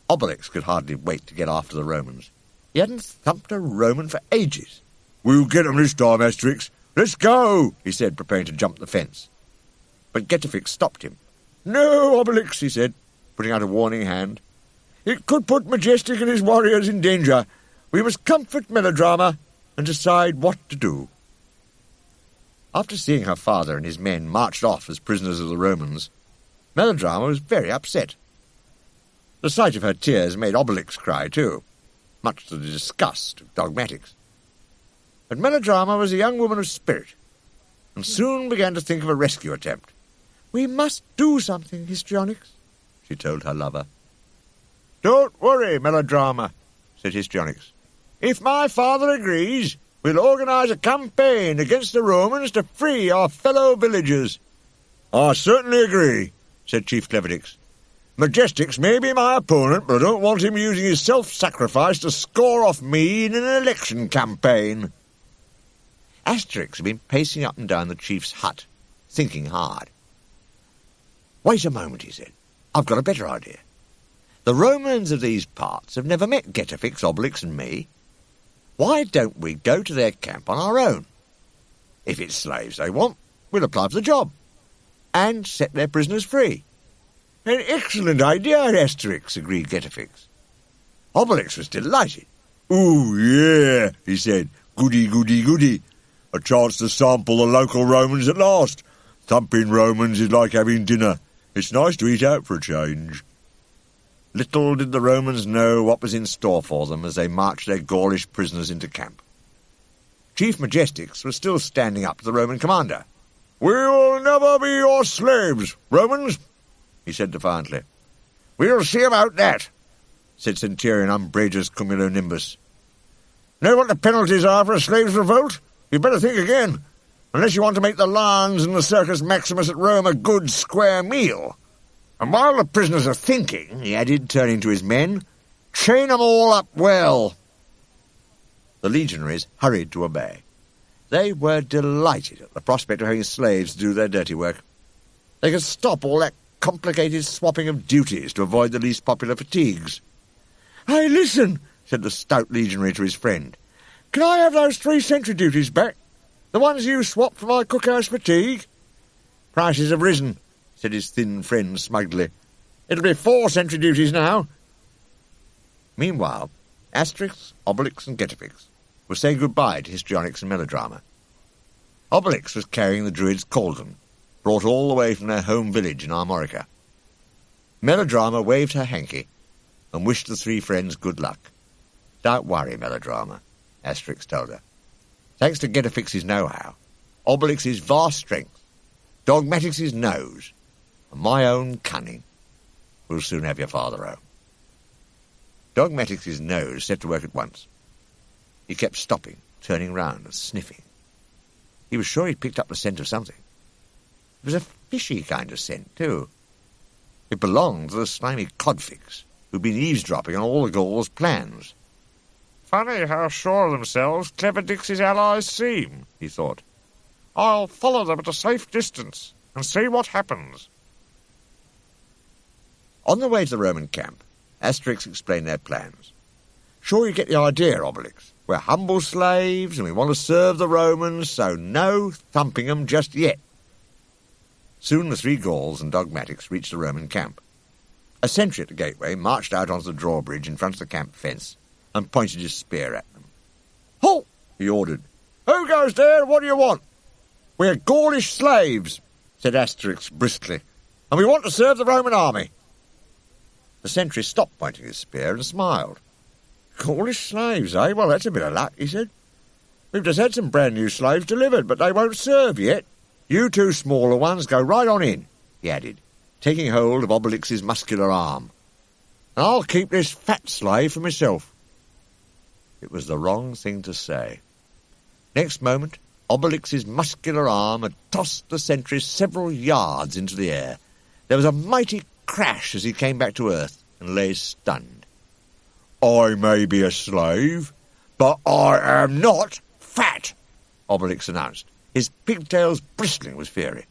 Obelix could hardly wait to get after the Romans. He hadn't thumped a Roman for ages. We'll get 'em this time, Asterix. Let's go, he said, preparing to jump the fence. But Getafix stopped him. No, Obelix, he said, putting out a warning hand. It could put Majestix and his warriors in danger. We must comfort Melodrama and decide what to do. After seeing her father and his men marched off as prisoners of the Romans, Melodrama was very upset. The sight of her tears made Obelix cry too, much to the disgust of Dogmatics. But Melodrama was a young woman of spirit, and soon began to think of a rescue attempt. We must do something, Histrionics, she told her lover. Don't worry, Melodrama, said Histrionics. If my father agrees, we'll organise a campaign against the Romans to free our fellow villagers. I certainly agree, said Chief Cleverdix. Majestix may be my opponent, but I don't want him using his self-sacrifice to score off me in an election campaign. Asterix had been pacing up and down the chief's hut, thinking hard. Wait a moment, he said. I've got a better idea. The Romans of these parts have never met Getafix, Obelix and me. Why don't we go to their camp on our own? If it's slaves they want, we'll apply for the job and set their prisoners free. An excellent idea, Asterix, agreed Getafix. Obelix was delighted. Ooh, yeah, he said. Goody, goody, goody. A chance to sample the local Romans at last. Thumping Romans is like having dinner. It's nice to eat out for a change. Little did the Romans know what was in store for them as they marched their Gaulish prisoners into camp. Chief Majestix was still standing up to the Roman commander. "We will never be your slaves, Romans," he said defiantly. "We'll see about that," said Centurion Umbrageous Cumulonimbus. "Know what the penalties are for a slave's revolt? You'd better think again, unless you want to make the lions and the Circus Maximus at Rome a good square meal. And while the prisoners are thinking," he added, turning to his men, "chain 'em all up well." The legionaries hurried to obey. They were delighted at the prospect of having slaves to do their dirty work. They could stop all that complicated swapping of duties to avoid the least popular fatigues. "Hey, listen," said the stout legionary to his friend. "Can I have those 3 sentry duties back? The ones you swapped for my cookhouse fatigue?" "Prices have risen," said his thin friend smugly. "It'll be 4 sentry duties now." Meanwhile, Asterix, Obelix and Getafix were saying goodbye to Histrionics and Melodrama. Obelix was carrying the Druid's cauldron, brought all the way from their home village in Armorica. Melodrama waved her hanky and wished the 3 friends good luck. "Don't worry, Melodrama," Asterix told her. "Thanks to Getafix's know-how, Obelix's vast strength, Dogmatix's nose, and my own cunning, we'll soon have your father home." Dogmatix's nose set to work at once. He kept stopping, turning round and sniffing. He was sure he'd picked up the scent of something. It was a fishy kind of scent, too. It belonged to the slimy Codfix, who'd been eavesdropping on all the Gauls' plans. Funny how sure of themselves Clever Dix's allies seem, he thought. I'll follow them at a safe distance and see what happens. On the way to the Roman camp, Asterix explained their plans. "Sure you get the idea, Obelix. We're humble slaves, and we want to serve the Romans, so no thumping 'em just yet." Soon the 3 Gauls and Dogmatix reached the Roman camp. A sentry at the gateway marched out onto the drawbridge in front of the camp fence and pointed his spear at them. "Halt!" he ordered. "Who goes there? What do you want?" "We're Gaulish slaves," said Asterix briskly, "and we want to serve the Roman army." The sentry stopped pointing his spear and smiled. "Gaulish slaves, eh? Well, that's a bit of luck," he said. "We've just had some brand-new slaves delivered, but they won't serve yet. You 2 smaller ones go right on in," he added, taking hold of Obelix's muscular arm. "And I'll keep this fat slave for myself." It was the wrong thing to say. Next moment, Obelix's muscular arm had tossed the sentry several yards into the air. There was a mighty crash as he came back to earth and lay stunned. "I may be a slave, but I am not fat," Obelix announced, his pigtails bristling with fury.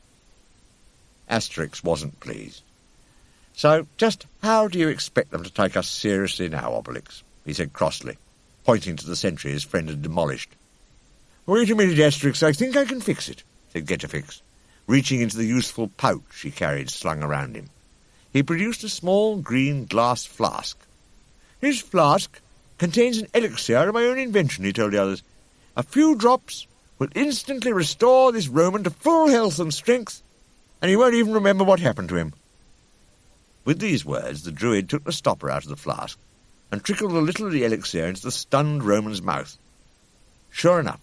Asterix wasn't pleased. "So just how do you expect them to take us seriously now, Obelix?" he said crossly, pointing to the sentry his friend had demolished. "Wait a minute, Asterix, I think I can fix it," said Getafix, reaching into the useful pouch he carried slung around him. He produced a small green glass flask. "This flask contains an elixir of my own invention," he told the others. "A few drops will instantly restore this Roman to full health and strength, and he won't even remember what happened to him." With these words, the Druid took the stopper out of the flask and trickled a little of the elixir into the stunned Roman's mouth. Sure enough,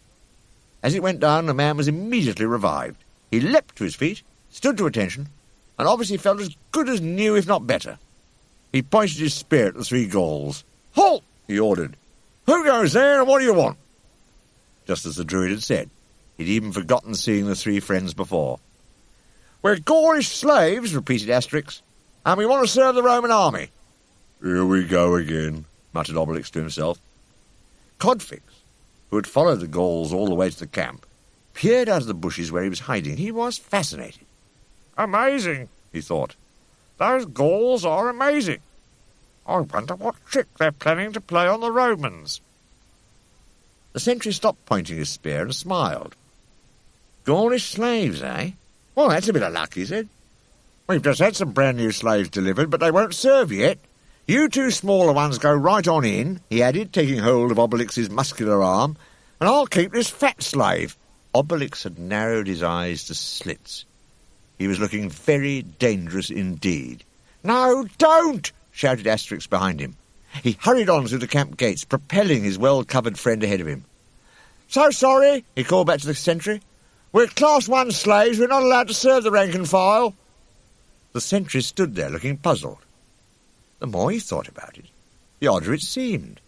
as it went down, the man was immediately revived. He leapt to his feet, stood to attention, and obviously felt as good as new, if not better. He pointed his spear at the three Gauls. "Halt!" he ordered. "Who goes there, and what do you want?" Just as the Druid had said. He'd even forgotten seeing the three friends before. "We're Gaulish slaves," repeated Asterix, "and we want to serve the Roman army." "Here we go again," muttered Obelix to himself. Codfix, who had followed the Gauls all the way to the camp, peered out of the bushes where he was hiding. He was fascinated. "Amazing," he thought. "Those Gauls are amazing. I wonder what trick they're planning to play on the Romans." The sentry stopped pointing his spear and smiled. "Gaulish slaves, eh? Well, that's a bit of luck," he said. "We've just had some brand new slaves delivered, but they won't serve yet. You two smaller ones go right on in," he added, taking hold of Obelix's muscular arm, "and I'll keep this fat slave." Obelix had narrowed his eyes to slits. He was looking very dangerous indeed. "No, don't!" shouted Asterix behind him. He hurried on through the camp gates, propelling his well-covered friend ahead of him. "So sorry," he called back to the sentry. "We're Class 1 slaves. We're not allowed to serve the rank and file." The sentry stood there looking puzzled. The more he thought about it, the odder it seemed.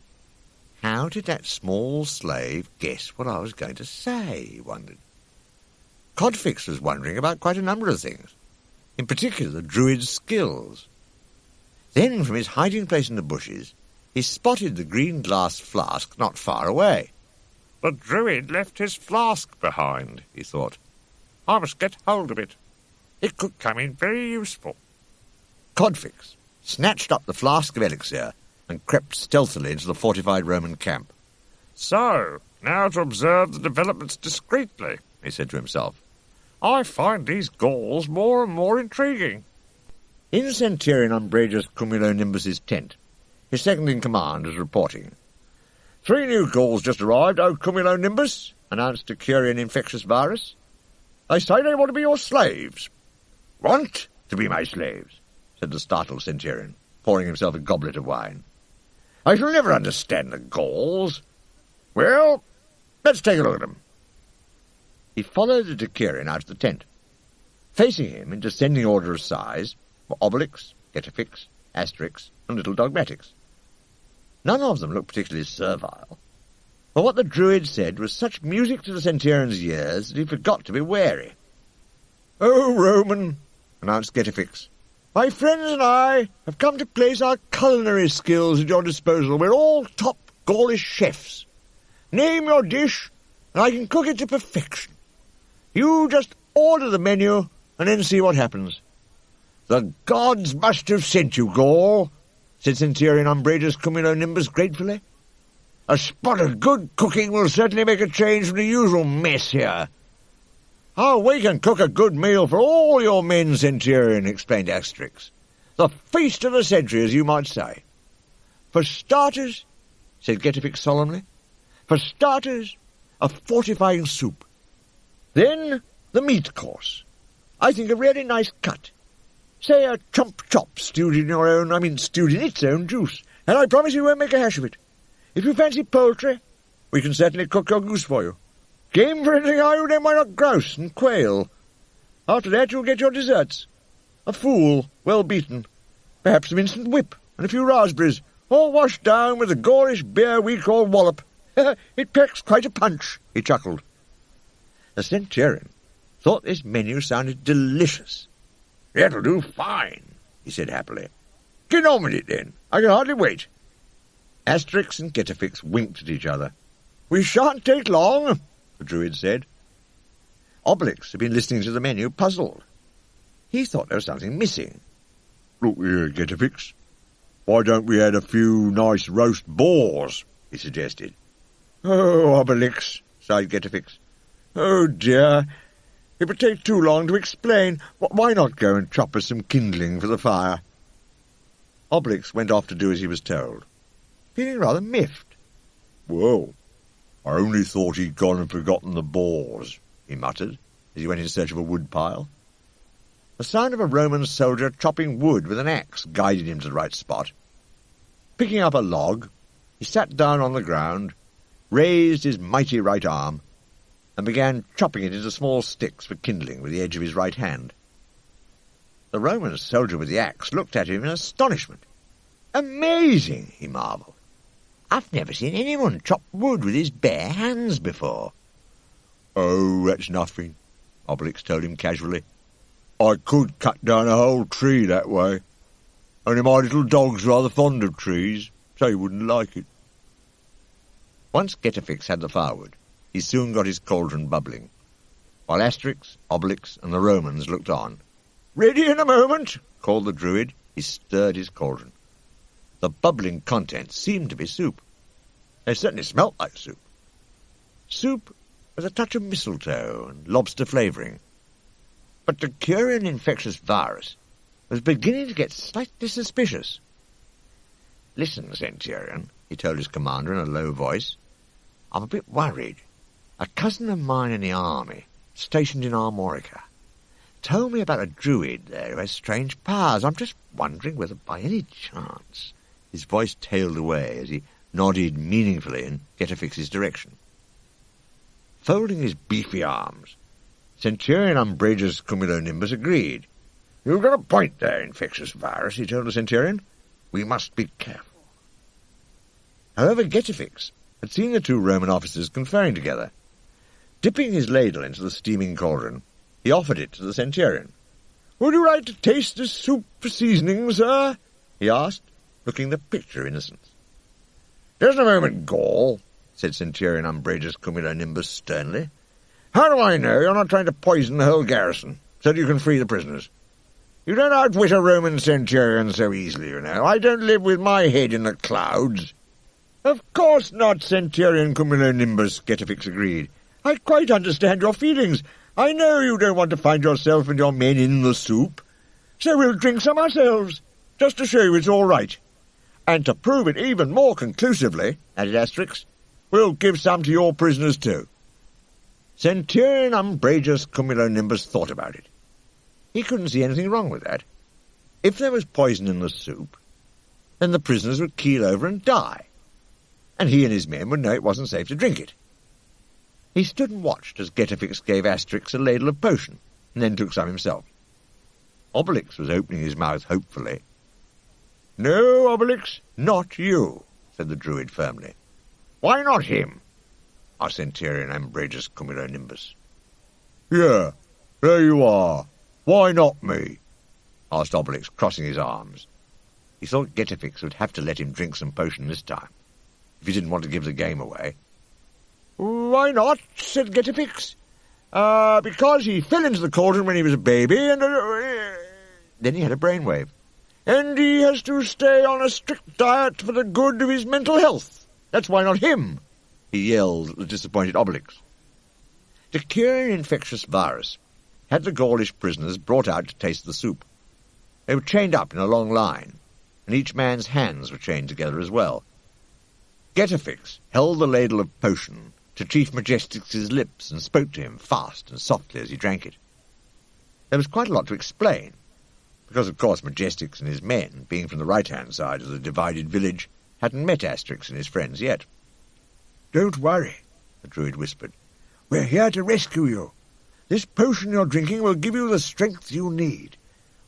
How did that small slave guess what I was going to say, he wondered. Codfix was wondering about quite a number of things, in particular the Druid's skills. Then, from his hiding place in the bushes, he spotted the green glass flask not far away. "The Druid left his flask behind," he thought. "I must get hold of it. It could come in very useful." Codfix snatched up the flask of elixir and crept stealthily into the fortified Roman camp. "So, now to observe the developments discreetly," he said to himself. "I find these Gauls more and more intriguing." In Centurion Umbrageus Cumulonimbus's tent, his second-in-command was reporting. "3 new Gauls just arrived, O Cumulonimbus," announced a Curian infectious virus. "They say they want to be your slaves." "Want to be my slaves?" said the startled Centurion, pouring himself a goblet of wine. "I shall never understand the Gauls. Well, let's take a look at them." He followed the Decurion out of the tent. Facing him, in descending order of size, were Obelix, Getafix, Asterix, and little Dogmatix. None of them looked particularly servile, but what the Druid said was such music to the Centurion's ears that he forgot to be wary. "Oh, Roman," announced Getafix, "my friends and I have come to place our culinary skills at your disposal. We're all top Gaulish chefs. Name your dish, and I can cook it to perfection. You just order the menu, and then see what happens." "The gods must have sent you, Gaul," said Centurion Umbrageus Cumulonimbus gratefully. "A spot of good cooking will certainly make a change from the usual mess here." "Oh, we can cook a good meal for all your men, Centurion," explained Asterix. "The feast of the century, as you might say." "For starters," said Getafix solemnly, "for starters, a fortifying soup. Then the meat course. I think a really nice cut. Say a chump chop stewed in its own juice, and I promise you won't make a hash of it. If you fancy poultry, we can certainly cook your goose for you. Game for anything, are you? Then why not grouse and quail? After that you'll get your desserts. A fool, well beaten, perhaps some instant whip, and a few raspberries, all washed down with the Gaulish beer we call wallop. It packs quite a punch," he chuckled. The Centurion thought this menu sounded delicious. "That'll do fine," he said happily. "Get on with it, then. I can hardly wait." Asterix and Getafix winked at each other. "We shan't take long," the Druid said. Obelix had been listening to the menu, puzzled. He thought there was something missing. "Look here, Getafix. Why don't we add a few nice roast boars?" he suggested. "Oh, Obelix," sighed Getafix. "Oh, dear. It would take too long to explain. Why not go and chop us some kindling for the fire?" Obelix went off to do as he was told, feeling rather miffed. "Well, I only thought he'd gone and forgotten the boars," he muttered, as he went in search of a wood pile. The sound of a Roman soldier chopping wood with an axe guided him to the right spot. Picking up a log, he sat down on the ground, raised his mighty right arm, and began chopping it into small sticks for kindling with the edge of his right hand. The Roman soldier with the axe looked at him in astonishment. "Amazing," he marvelled. "I've never seen anyone chop wood with his bare hands before." "Oh, that's nothing," Asterix told him casually. "I could cut down a whole tree that way. Only my little dog's rather fond of trees, so he wouldn't like it." Once Getafix had the firewood, he soon got his cauldron bubbling, while Asterix, Obelix, and the Romans looked on. "Ready in a moment," called the Druid. He stirred his cauldron. The bubbling contents seemed to be soup. They certainly smelt like soup. Soup with a touch of mistletoe and lobster flavouring. But to cure an infectious virus was beginning to get slightly suspicious. "Listen, Centurion," he told his commander in a low voice. "I'm a bit worried. A cousin of mine in the army, stationed in Armorica, told me about a druid there who has strange powers. I'm just wondering whether by any chance—" His voice tailed away as he nodded meaningfully in Getafix's direction. Folding his beefy arms, Centurion Umbrageous Cumulonimbus agreed. "You've got a point there, infectious virus," he told the Centurion. "We must be careful." However, Getafix had seen the two Roman officers conferring together. Dipping his ladle into the steaming cauldron, he offered it to the Centurion. "Would you like to taste this soup for seasoning, sir?" he asked, looking the picture of innocence. "Just a moment, Gaul," said Centurion Umbrageous Cumulonimbus sternly. "How do I know you're not trying to poison the whole garrison, so that you can free the prisoners? You don't outwit a Roman centurion so easily, you know. I don't live with my head in the clouds." "Of course not, Centurion Cumulonimbus," Getafix agreed. "I quite understand your feelings. I know you don't want to find yourself and your men in the soup. So we'll drink some ourselves, just to show you it's all right. And to prove it even more conclusively," added Asterix, "we'll give some to your prisoners too." Centurion Umbrageous Cumulonimbus thought about it. He couldn't see anything wrong with that. If there was poison in the soup, then the prisoners would keel over and die, and he and his men would know it wasn't safe to drink it. He stood and watched as Getafix gave Asterix a ladle of potion, and then took some himself. Obelix was opening his mouth hopefully. "No, Obelix, not you," said the Druid firmly. "Why not him?" asked Centurion Umbrageous Cumulonimbus. "Yeah, there you are. Why not me?" asked Obelix, crossing his arms. He thought Getafix would have to let him drink some potion this time, if he didn't want to give the game away. "Why not?" said Getafix. "Because he fell into the cauldron when he was a baby, and..." Then he had a brainwave. "And he has to stay on a strict diet for the good of his mental health. That's why not him," he yelled at the disappointed Obelix. To cure an infectious virus, had the Gaulish prisoners brought out to taste the soup. They were chained up in a long line, and each man's hands were chained together as well. Getafix held the ladle of potion to Chief Majestix's lips and spoke to him fast and softly as he drank it. There was quite a lot to explain, because of course Majestix and his men, being from the right-hand side of the divided village, hadn't met Asterix and his friends yet. "Don't worry," the Druid whispered. "We're here to rescue you. This potion you're drinking will give you the strength you need.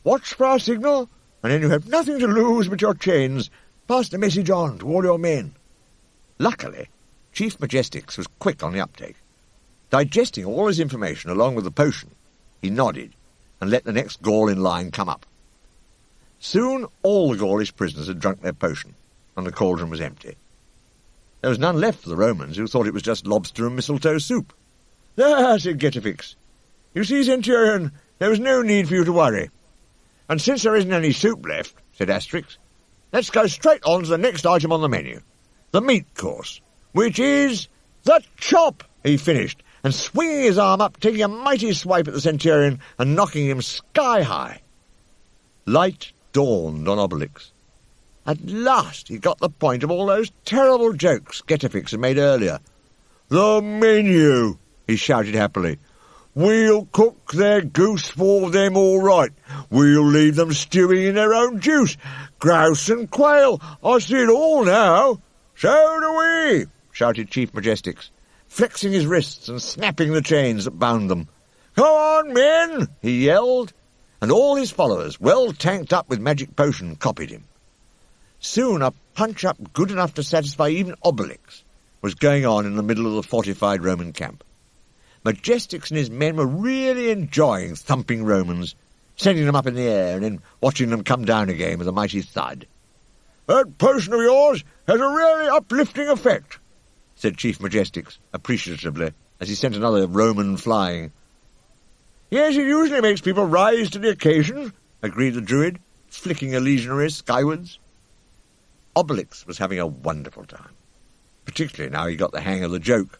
Watch for our signal, and then you have nothing to lose but your chains. Pass the message on to all your men." Luckily, Chief Majestix was quick on the uptake. Digesting all his information along with the potion, he nodded and let the next Gaul in line come up. Soon all the Gaulish prisoners had drunk their potion, and the cauldron was empty. There was none left for the Romans, who thought it was just lobster and mistletoe soup. "There," said Getafix. "You see, Centurion, there was no need for you to worry. And since there isn't any soup left," said Asterix, "let's go straight on to the next item on the menu, the meat course, which is the chop," he finished, and swinging his arm up, taking a mighty swipe at the Centurion and knocking him sky-high. Light dawned on Obelix. At last he got the point of all those terrible jokes Getafix had made earlier. "The menu," he shouted happily. "We'll cook their goose for them all right. We'll leave them stewing in their own juice. Grouse and quail. I see it all now." "So do we," shouted Chief Majestix, flexing his wrists and snapping the chains that bound them. "Come on, men," he yelled. and all his followers, well tanked up with magic potion, copied him. Soon a punch-up good enough to satisfy even Asterix was going on in the middle of the fortified Roman camp. Majesticks and his men were really enjoying thumping Romans, sending them up in the air and then watching them come down again with a mighty thud. "That potion of yours has a really uplifting effect," said Chief Majesticks appreciatively as he sent another Roman flying. "Yes, it usually makes people rise to the occasion," agreed the Druid, flicking a legionary skywards. Asterix was having a wonderful time, particularly now he got the hang of the joke.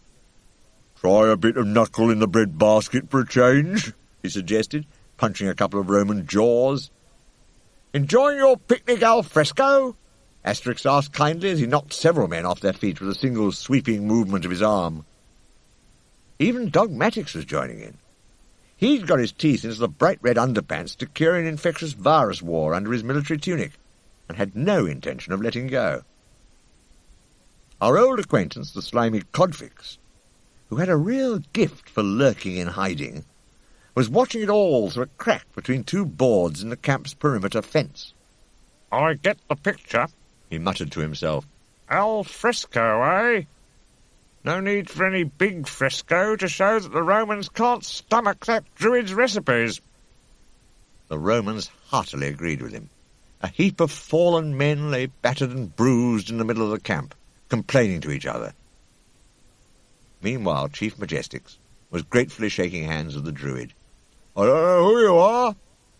"Try a bit of knuckle in the bread basket for a change," he suggested, punching a couple of Roman jaws. "Enjoying your picnic al fresco?" Asterix asked kindly as he knocked several men off their feet with a single sweeping movement of his arm. Even Dogmatix was joining in. He'd got his teeth into the bright red underpants to cure an infectious virus war under his military tunic, and had no intention of letting go. Our old acquaintance, the slimy Codfix, who had a real gift for lurking in hiding, was watching it all through a crack between two boards in the camp's perimeter fence. "I get the picture," he muttered to himself. "Al fresco, eh? No need for any big fresco to show that the Romans can't stomach that Druid's recipes." The Romans heartily agreed with him. A heap of fallen men lay battered and bruised in the middle of the camp, complaining to each other. Meanwhile, Chief Majesticks was gratefully shaking hands with the Druid. "I don't know who you are,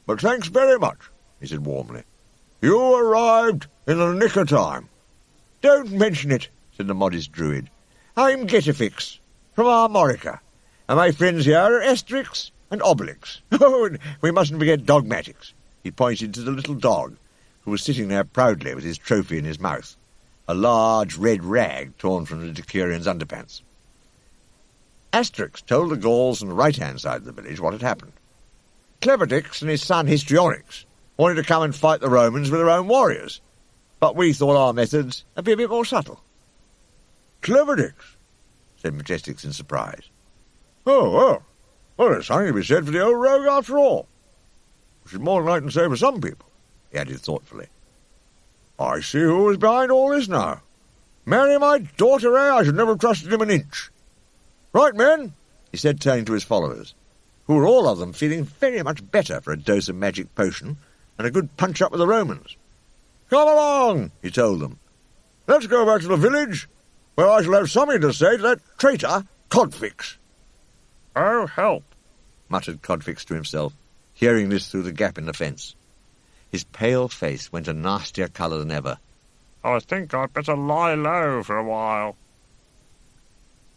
but thanks very much," he said warmly. "You arrived in the nick of time." "Don't mention it," said the modest Druid. "I'm Getafix, from Armorica, and my friends here are Asterix and Obelix. Oh, and we mustn't forget Dogmatix." He pointed to the little dog, who was sitting there proudly with his trophy in his mouth, a large red rag torn from the Decurions' underpants. Asterix told the Gauls on the right-hand side of the village what had happened. Cleverdix and his son Histrionix wanted to come and fight the Romans with their own warriors, but we thought our methods would be a bit more subtle. "Cleverdix?" said Majesticks in surprise. Well, there's something to be said for the old rogue after all. Which is more than I can say for some people," he added thoughtfully. "I see who was behind all this now. Marry my daughter, I should never have trusted him an inch. Right, men," he said, turning to his followers, who were all of them feeling very much better for a dose of magic potion and a good punch-up with the Romans. "Come along," he told them. "Let's go back to the village, where I shall have something to say to that traitor, Codfix." "Oh, help," muttered Codfix to himself, hearing this through the gap in the fence. His pale face went a nastier colour than ever. "I think I'd better lie low for a while."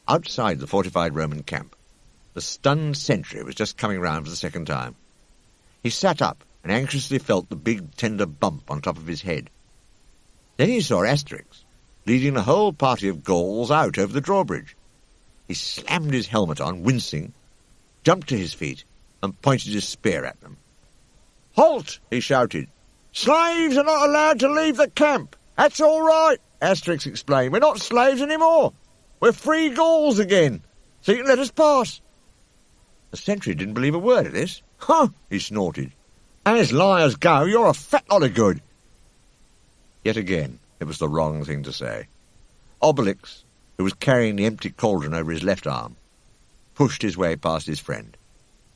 Outside the fortified Roman camp, the stunned sentry was just coming round for the second time. He sat up and anxiously felt the big tender bump on top of his head. Then he saw Asterix, leading the whole party of Gauls out over the drawbridge. He slammed his helmet on, wincing, jumped to his feet, and pointed his spear at them. "Halt!" he shouted. "Slaves are not allowed to leave the camp. That's all right," Asterix explained. "We're not slaves any more. We're free Gauls again, so you can let us pass." The sentry didn't believe a word of this. "Huh!" he snorted. "As liars go, you're a fat lot of good." Yet again, it was the wrong thing to say. Obelix, who was carrying the empty cauldron over his left arm, pushed his way past his friend.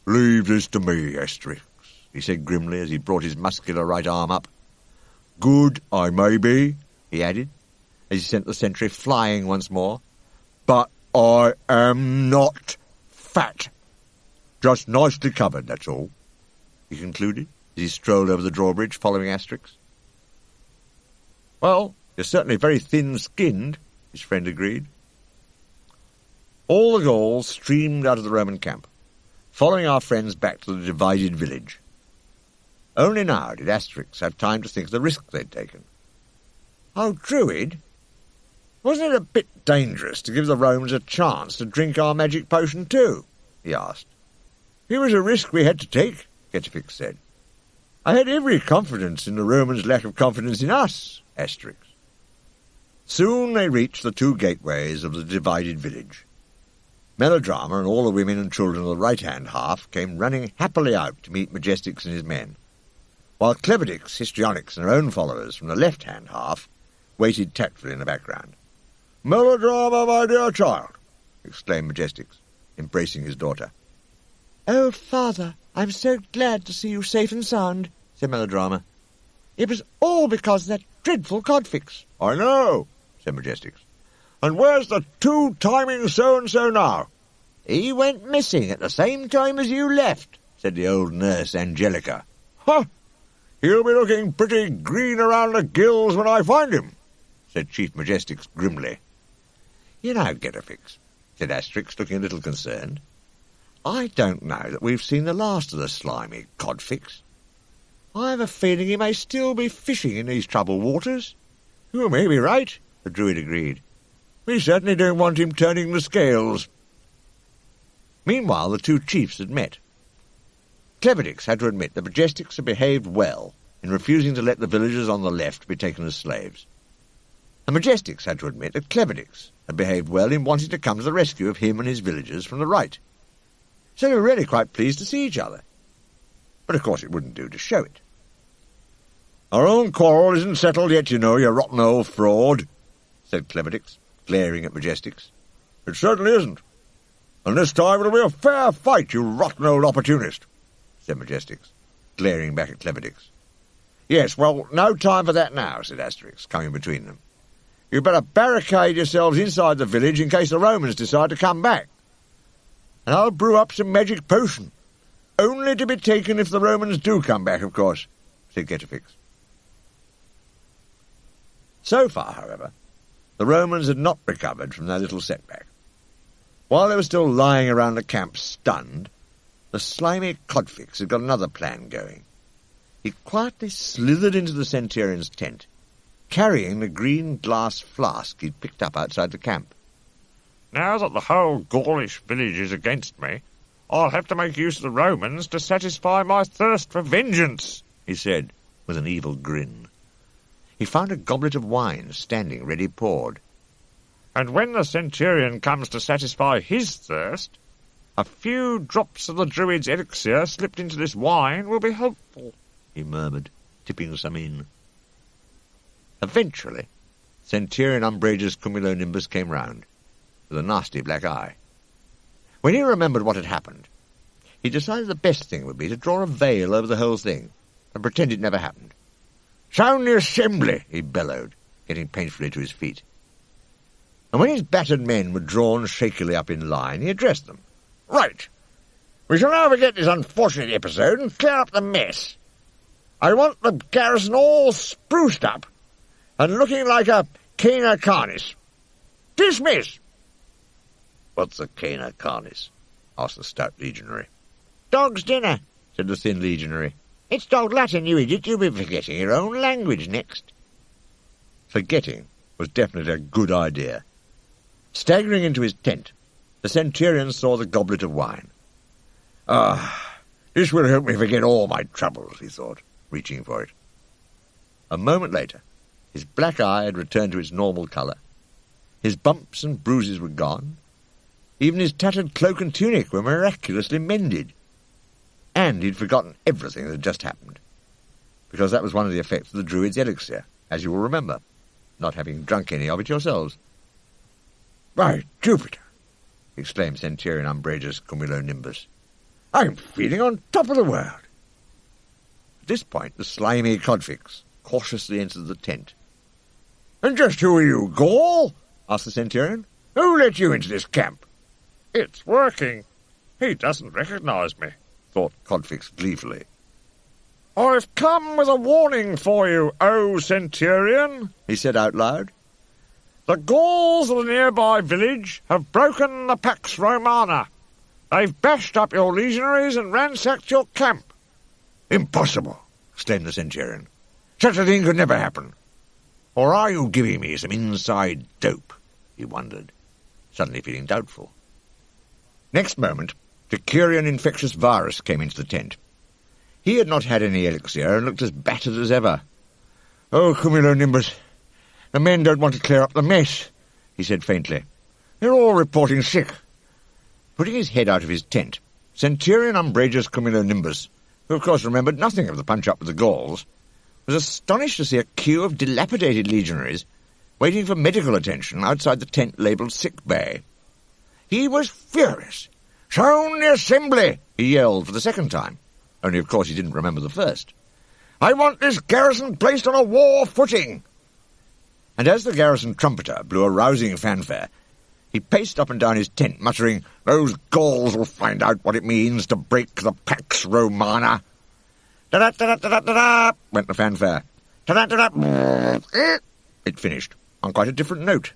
"Leave this to me, Asterix," he said grimly as he brought his muscular right arm up. "Good I may be," he added, as he sent the sentry flying once more, "but I am not fat. Just nicely covered, that's all," he concluded, as he strolled over the drawbridge following Asterix. "Well, you're certainly very thin-skinned," his friend agreed. All the Gauls streamed out of the Roman camp, following our friends back to the divided village. Only now did Asterix have time to think of the risk they'd taken. "Oh, Druid, wasn't it a bit dangerous to give the Romans a chance to drink our magic potion too?" he asked. "It was a risk we had to take," Getafix said. "I had every confidence in the Romans' lack of confidence in us, Asterix." Soon they reached the two gateways of the divided village. Melodrama and all the women and children of the right-hand half came running happily out to meet Majestix and his men, while Cleverdix, Histrionics, and her own followers from the left-hand half waited tactfully in the background. "Melodrama, my dear child!" exclaimed Majestix, embracing his daughter. "Oh, father, I'm so glad to see you safe and sound," said Melodrama. "It was all because of that dreadful Codfix." "I know," said Majestix. "And where's the two-timing so-and-so now?" "He went missing at the same time as you left," said the old nurse Angelica. "Huh! He'll be looking pretty green around the gills when I find him," said Chief Majestix grimly. "You know, Getafix," said Asterix, looking a little concerned, "I don't know that we've seen the last of the slimy Codfix. I have a feeling he may still be fishing in these troubled waters." "You may be right," the Druid agreed. "We certainly don't want him turning the scales." Meanwhile, the two chiefs had met. Cleverdix had to admit that Majestix had behaved well in refusing to let the villagers on the left be taken as slaves. And Majestix had to admit that Cleverdix had behaved well in wanting to come to the rescue of him and his villagers from the right. So they were really quite pleased to see each other. But of course it wouldn't do to show it. "Our own quarrel isn't settled yet, you know, you rotten old fraud," said Cleverdix, glaring at Majestix. "It certainly isn't. And this time it'll be a fair fight, you rotten old opportunist," said Majestix, glaring back at Cleverdix. "Yes, well, no time for that now," said Asterix, coming between them. "You'd better barricade yourselves inside the village in case the Romans decide to come back. And I'll brew up some magic potion, only to be taken if the Romans do come back, of course," said Getafix. So far, however, the Romans had not recovered from their little setback. While they were still lying around the camp stunned, the slimy Codfix had got another plan going. He quietly slithered into the Centurion's tent, carrying the green glass flask he'd picked up outside the camp. "Now that the whole Gaulish village is against me, I'll have to make use of the Romans to satisfy my thirst for vengeance," he said, with an evil grin. He found a goblet of wine standing ready poured. "And when the Centurion comes to satisfy his thirst, a few drops of the Druid's elixir slipped into this wine will be helpful," he murmured, tipping some in. Eventually, Centurion Umbrageous Cumulonimbus came round, with a nasty black eye. When he remembered what had happened, he decided the best thing would be to draw a veil over the whole thing, and pretend it never happened. "Sound the assembly!" he bellowed, getting painfully to his feet. And when his battered men were drawn shakily up in line, he addressed them. "Right. We shall now forget this unfortunate episode and clear up the mess. I want the garrison all spruced up and looking like a cana carnis. Dismiss!" "What's a cana carnis?" asked the stout legionary. "Dog's dinner," said the thin legionary. "It's dog Latin, you idiot. You'll be forgetting your own language next." Forgetting was definitely a good idea. Staggering into his tent, the Centurion saw the goblet of wine. This will help me forget all my troubles," he thought, reaching for it. A moment later, his black eye had returned to its normal colour. His bumps and bruises were gone. Even his tattered cloak and tunic were miraculously mended. And he'd forgotten everything that had just happened, because that was one of the effects of the Druid's elixir, as you will remember, not having drunk any of it yourselves. "By Jupiter!" exclaimed Centurion Umbrageous Cumulonimbus. "I'm feeling on top of the world." At this point, the slimy Codfix cautiously entered the tent. "And just who are you, Gaul?" asked the Centurion. "Who let you into this camp?" "It's working. He doesn't recognize me," thought Codfix gleefully. "I've come with a warning for you, O Centurion," he said out loud. "The Gauls of the nearby village have broken the Pax Romana. They've bashed up your legionaries and ransacked your camp." "Impossible!" exclaimed the Centurion. "Such a thing could never happen. Or are you giving me some inside dope?" he wondered, suddenly feeling doubtful. Next moment, the Curian infectious virus came into the tent. He had not had any elixir and looked as battered as ever. "Oh, Cumulonimbus, the men don't want to clear up the mess," he said faintly. "They're all reporting sick. Putting his head out of his tent, Centurion Umbrageous Cumulonimbus, who of course remembered nothing of the punch-up with the Gauls, was astonished to see a queue of dilapidated legionaries waiting for medical attention outside the tent labelled sick bay. He was furious. "Sound the assembly!" he yelled for the second time, only of course he didn't remember the first. "I want this garrison placed on a war footing!" And as the garrison trumpeter blew a rousing fanfare, he paced up and down his tent, muttering, "Those Gauls will find out what it means to break the Pax Romana." "Da-da-da-da-da-da-da," went the fanfare. "Da-da-da-da," it finished, on quite a different note.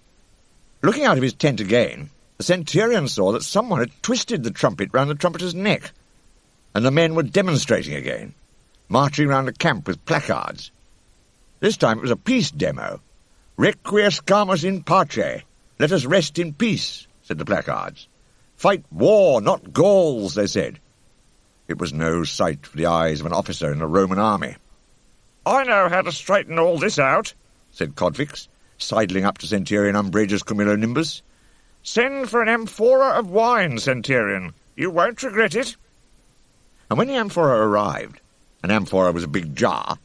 Looking out of his tent again, the centurion saw that someone had twisted the trumpet round the trumpeter's neck, and the men were demonstrating again, marching round the camp with placards. This time it was a peace demo. "Requiescamus in pace. Let us rest in peace," said the placards. "Fight war, not Gauls," they said. It was no sight for the eyes of an officer in the Roman army. "I know how to straighten all this out," said Codfix, sidling up to Centurion Umbrageous Cumulonimbus. "Send for an amphora of wine, Centurion. You won't regret it." And when the amphora arrived, an amphora was a big jar,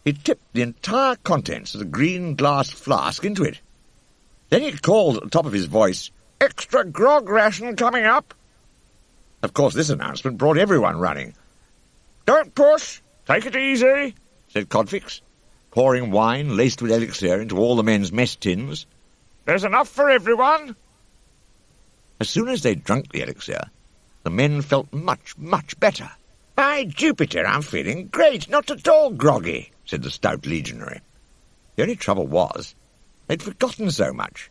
he tipped the entire contents of the green glass flask into it. Then he called at the top of his voice, "Extra grog ration coming up!" Of course this announcement brought everyone running. "Don't push! Take it easy!" said Codfix, pouring wine laced with elixir into all the men's mess tins. "There's enough for everyone!" As soon as they'd drunk the elixir, the men felt much, much better. "By Jupiter, I'm feeling great, not at all groggy," said the stout legionary. The only trouble was, they'd forgotten so much.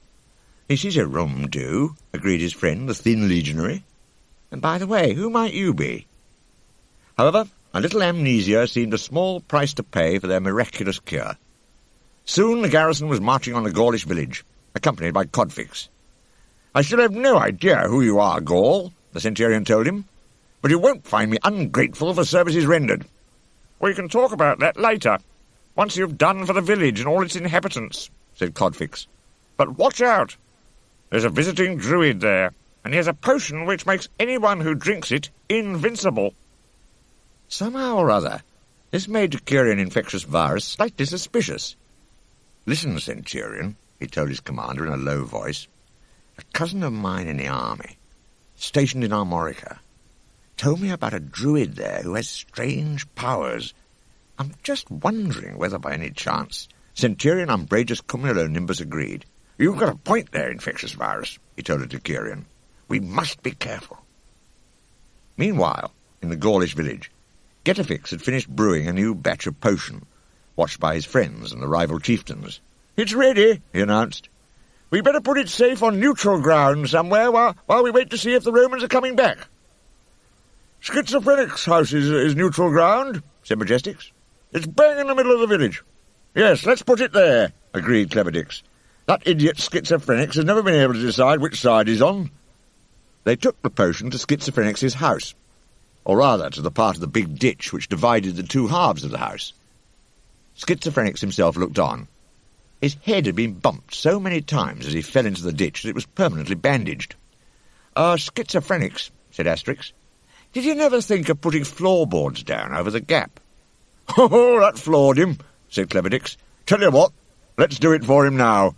"This is a rum do," agreed his friend, the thin legionary. "And by the way, who might you be?" However, a little amnesia seemed a small price to pay for their miraculous cure. Soon the garrison was marching on the Gaulish village, accompanied by Codfix. "I still have no idea who you are, Gaul," the centurion told him, "but you won't find me ungrateful for services rendered." "We can talk about that later, once you've done for the village and all its inhabitants," said Codfix. "But watch out! There's a visiting druid there, and he has a potion which makes anyone who drinks it invincible." Somehow or other, this made to cure an infectious virus slightly suspicious. "Listen, Centurion," he told his commander in a low voice. "A cousin of mine in the army, stationed in Armorica, told me about a druid there who has strange powers. I'm just wondering whether by any chance—" Centurion Umbrageous Cumulonimbus agreed. "You've got a point there, infectious virus," he told the Decurion. "We must be careful." Meanwhile, in the Gaulish village, Getafix had finished brewing a new batch of potion, watched by his friends and the rival chieftains. "It's ready," he announced. "We better put it safe on neutral ground somewhere while we wait to see if the Romans are coming back." "Schizophrenic's house is neutral ground," said Majestix. "It's bang in the middle of the village." "Yes, let's put it there," agreed Cleverdix. "That idiot Schizophrenics has never been able to decide which side he's on." They took the potion to Schizophrenics' house, or rather to the part of the big ditch which divided the two halves of the house. Schizophrenics himself looked on. His head had been bumped so many times as he fell into the ditch that it was permanently bandaged. "Schizophrenics," said Asterix, "did you never think of putting floorboards down over the gap?" "Oh, that floored him," said Cleverdix. "Tell you what, let's do it for him now."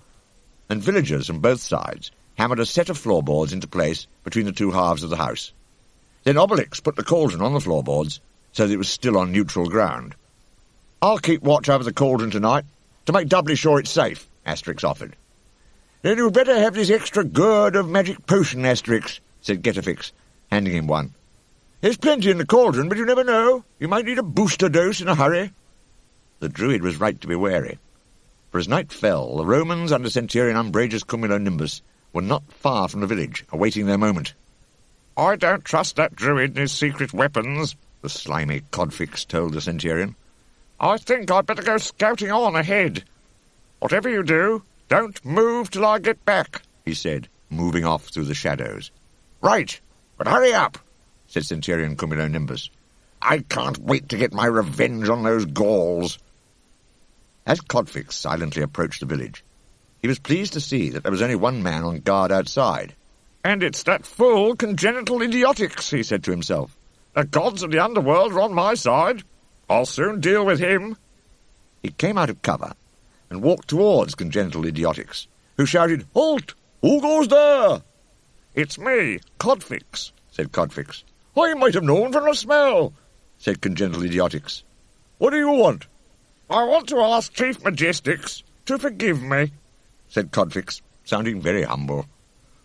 And villagers from both sides hammered a set of floorboards into place between the two halves of the house. Then Obelix put the cauldron on the floorboards, so that it was still on neutral ground. "I'll keep watch over the cauldron tonight, to make doubly sure it's safe," Asterix offered. "Then you'd better have this extra gourd of magic potion, Asterix," said Getafix, handing him one. "There's plenty in the cauldron, but you never know. You might need a booster dose in a hurry." The druid was right to be wary, for as night fell, the Romans under Centurion Umbrageous Cumulonimbus were not far from the village, awaiting their moment. "I don't trust that druid and his secret weapons," the slimy Codfix told the centurion. "I think I'd better go scouting on ahead. Whatever you do, don't move till I get back," he said, moving off through the shadows. "Right, but hurry up," said Centurion Cumulonimbus. "I can't wait to get my revenge on those Gauls." As Codfix silently approached the village, he was pleased to see that there was only one man on guard outside, And it's that fool Congenital Idiotics, he said to himself. The gods of the underworld are on my side. I'll soon deal with him. He came out of cover and walked towards Congenital Idiotics, who shouted, "Halt! Who goes there?" It's me, Codfix, said Codfix. I might have known from the smell, said Congenital Idiotics. What do you want? I want to ask Chief Majestics to forgive me, said Codfix, sounding very humble.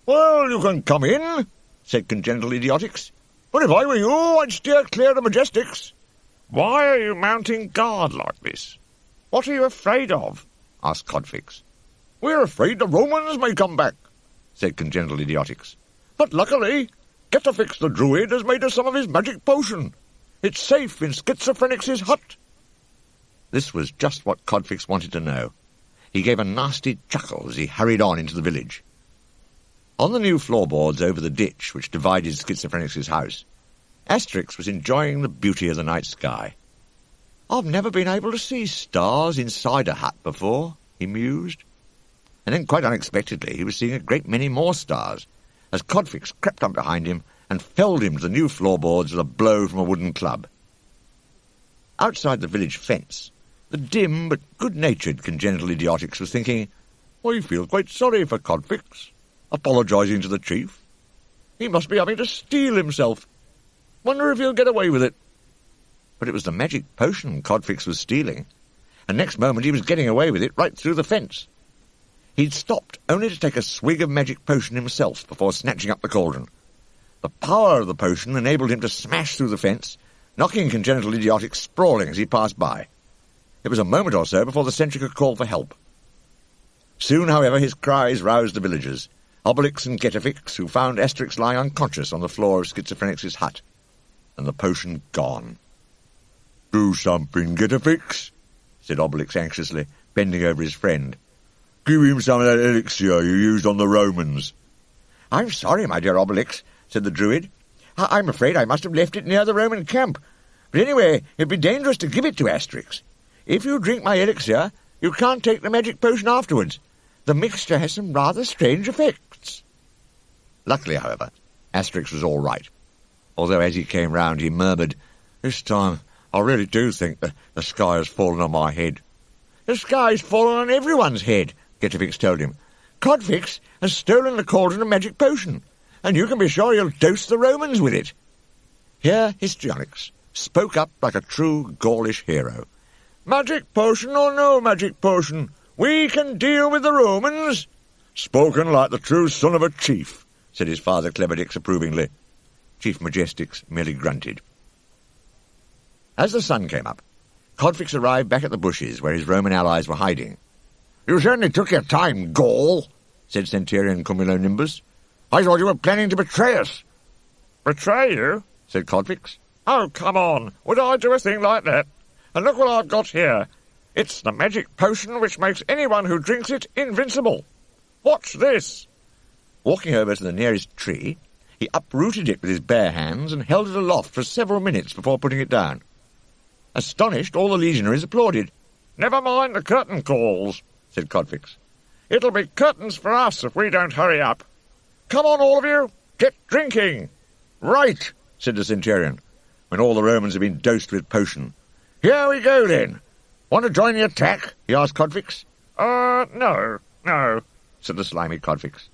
Well, you can come in, said Congenital Idiotics. But if I were you, I'd steer clear of the Majestics. Why are you mounting guard like this? What are you afraid of? Asked Codfix. We're afraid the Romans may come back, said Congenital Idiotics. But luckily, Getafix the Druid has made us some of his magic potion. It's safe in Schizophrenics' hut. This was just what Codfix wanted to know. He gave a nasty chuckle as he hurried on into the village. On the new floorboards over the ditch which divided Schizophrenics' house, Asterix was enjoying the beauty of the night sky. "I've never been able to see stars inside a hut before," he mused. And then, quite unexpectedly, he was seeing a great many more stars, as Codfix crept up behind him and felled him to the new floorboards with a blow from a wooden club. Outside the village fence, the dim but good-natured Congenital Idiotics was thinking, "I feel quite sorry for Codfix, apologising to the chief. He must be having to steel himself. Wonder if he'll get away with it." But it was the magic potion Codfix was stealing, and next moment he was getting away with it right through the fence. He'd stopped only to take a swig of magic potion himself before snatching up the cauldron. The power of the potion enabled him to smash through the fence, knocking Congenital Idiotics sprawling as he passed by. It was a moment or so before the sentry could call for help. Soon, however, his cries roused the villagers, Obelix and Getafix, who found Asterix lying unconscious on the floor of Schizophrenics' hut, and the potion gone. "Do something, Getafix," said Obelix anxiously, bending over his friend. "Give him some of that elixir you used on the Romans." "I'm sorry, my dear Obelix," said the Druid. "I'm afraid I must have left it near the Roman camp. But anyway, it'd be dangerous to give it to Asterix. If you drink my elixir, you can't take the magic potion afterwards. The mixture has some rather strange effects." Luckily, however, Asterix was all right, although as he came round he murmured, "This time I really do think that the sky has fallen on my head." "The sky's fallen on everyone's head," Getafix told him. "Codfix has stolen the cauldron of magic potion, and you can be sure he'll dose the Romans with it." Here Histrionics spoke up like a true Gaulish hero. "Magic potion or no magic potion, we can deal with the Romans." "Spoken like the true son of a chief," said his father Cleverdix approvingly. Chief Majestics merely grunted. As the sun came up, Codfix arrived back at the bushes where his Roman allies were hiding. "You certainly took your time, Gaul," said Centurion Cumulonimbus. "I thought you were planning to betray us." Betray you? said Codfix. Oh, come on. Would I do a thing like that? And look what I've got here. It's the magic potion which makes anyone who drinks it invincible. Watch this." Walking over to the nearest tree, he uprooted it with his bare hands and held it aloft for several minutes before putting it down. Astonished, all the legionaries applauded. "Never mind the curtain calls," said Codfix. "It'll be curtains for us if we don't hurry up. Come on, all of you, get drinking." "Right," said the Centurion, when all the Romans had been dosed with potion. "Here we go, then. Want to join the attack?" he asked Codfix. No, said the slimy Codfix.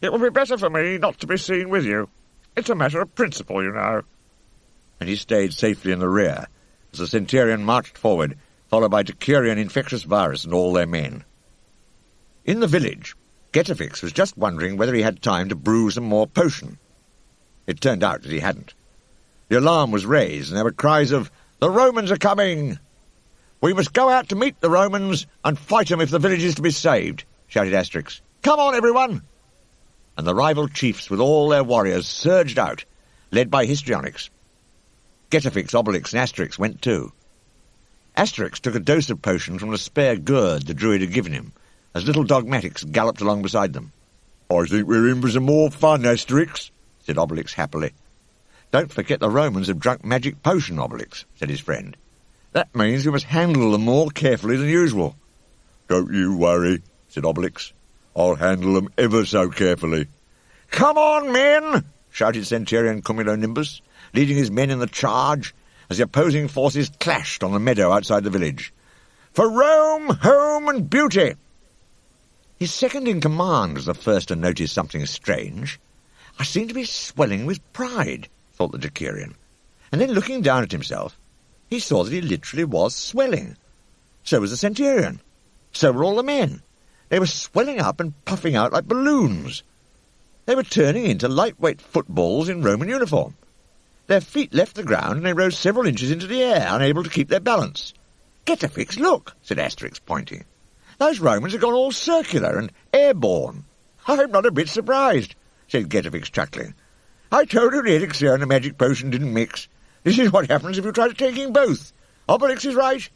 It would be better for me not to be seen with you. It's a matter of principle, you know." And he stayed safely in the rear, as the Centurion marched forward, followed by Decurion Infectious Virus and all their men. In the village, Getafix was just wondering whether he had time to brew some more potion. It turned out that he hadn't. The alarm was raised, and there were cries of, "The Romans are coming!" "We must go out to meet the Romans and fight them if the village is to be saved," shouted Asterix. "Come on, everyone!" And the rival chiefs with all their warriors surged out, led by Histrionics. Getafix, Obelix, and Asterix went too. Asterix took a dose of potion from the spare gourd the Druid had given him, as little Dogmatics galloped along beside them. "I think we're in for some more fun, Asterix," said Obelix happily. "Don't forget the Romans have drunk magic potion, Obelix," said his friend. "That means we must handle them more carefully than usual." "Don't you worry," said Obelix. "I'll handle them ever so carefully. "Come on, men!" shouted Centurion Cumulonimbus, leading his men in the charge as the opposing forces clashed on the meadow outside the village. "For Rome, home, and beauty!" His second-in-command was the first to notice something strange. "I seem to be swelling with pride," thought the Decurion, and then looking down at himself, he saw that he literally was swelling. So was the Centurion. So were all the men. They were swelling up and puffing out like balloons. They were turning into lightweight footballs in Roman uniform. Their feet left the ground and they rose several inches into the air, unable to keep their balance. "Getafix, look," said Asterix, pointing. "Those Romans have gone all circular and airborne." "I'm not a bit surprised," said Getafix, chuckling. "I told you the elixir and the magic potion didn't mix. This is what happens if you try to take in both. Obelix is right.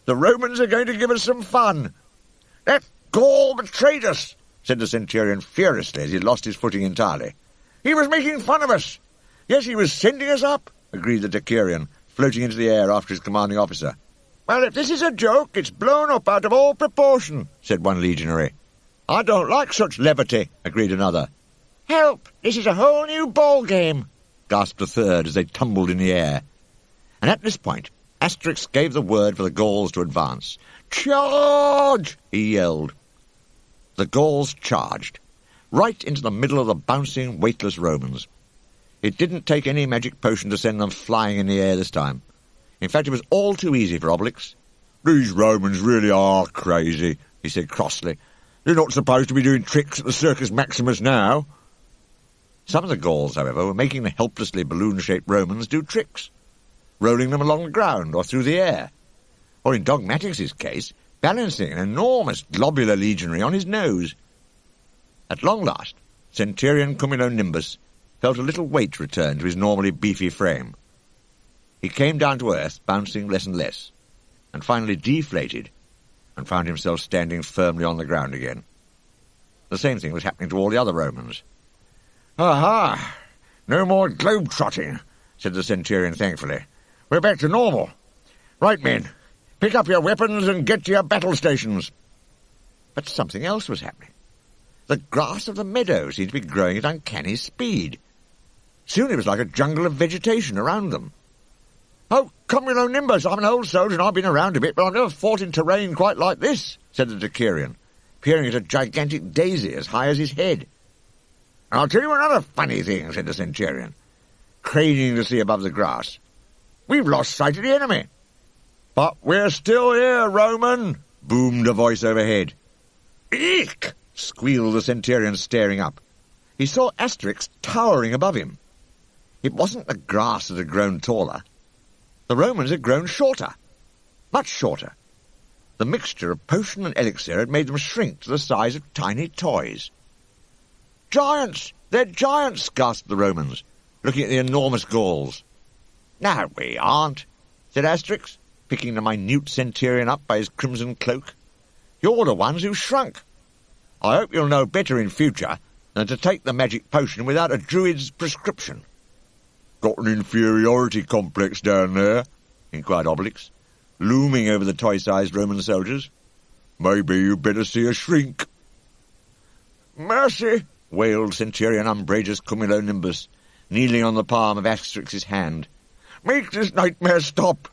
The Romans are going to give us some fun." "That Gaul betrayed us," said the Centurion furiously as he lost his footing entirely. "He was making fun of us." "Yes, he was sending us up," agreed the Decurion, floating into the air after his commanding officer. "Well, if this is a joke, it's blown up out of all proportion," said one legionary. "I don't like such levity," agreed another. "Help! This is a whole new ball game," gasped a third as they tumbled in the air. And at this point, Asterix gave the word for the Gauls to advance. "Charge!" he yelled. The Gauls charged, right into the middle of the bouncing, weightless Romans. It didn't take any magic potion to send them flying in the air this time. In fact, it was all too easy for Obelix. "These Romans really are crazy," he said crossly. "They're not supposed to be doing tricks at the Circus Maximus now." Some of the Gauls, however, were making the helplessly balloon-shaped Romans do tricks, rolling them along the ground or through the air, or in Dogmatix's case, balancing an enormous globular legionary on his nose. At long last, Centurion Cumulonimbus felt a little weight return to his normally beefy frame. He came down to earth, bouncing less and less, and finally deflated, and found himself standing firmly on the ground again. The same thing was happening to all the other Romans. "Aha! No more globe-trotting," said the Centurion thankfully. "We're back to normal. Right, men, pick up your weapons and get to your battle stations." But something else was happening. The grass of the meadow seemed to be growing at uncanny speed. Soon it was like a jungle of vegetation around them. "Oh, Cumulonimbus, I'm an old soldier and I've been around a bit, but I've never fought in terrain quite like this," said the Decurion, peering at a gigantic daisy as high as his head. "And I'll tell you another funny thing," said the Centurion, craning to see above the grass. "We've lost sight of the enemy." "But we're still here, Roman," boomed a voice overhead. "Eek!" squealed the Centurion, staring up. He saw Asterix towering above him. It wasn't the grass that had grown taller. The Romans had grown shorter, much shorter. The mixture of potion and elixir had made them shrink to the size of tiny toys. "Giants! They're giants!" gasped the Romans, looking at the enormous Gauls. "No, we aren't," said Asterix, picking the minute Centurion up by his crimson cloak. "You're the ones who shrunk. I hope you'll know better in future than to take the magic potion without a druid's prescription." "Got an inferiority complex down there?" inquired Obelix, looming over the toy-sized Roman soldiers. "Maybe you'd better see a shrink." "Mercy!" wailed Centurion Umbrageous Cumulonimbus, kneeling on the palm of Asterix's hand. "Make this nightmare stop."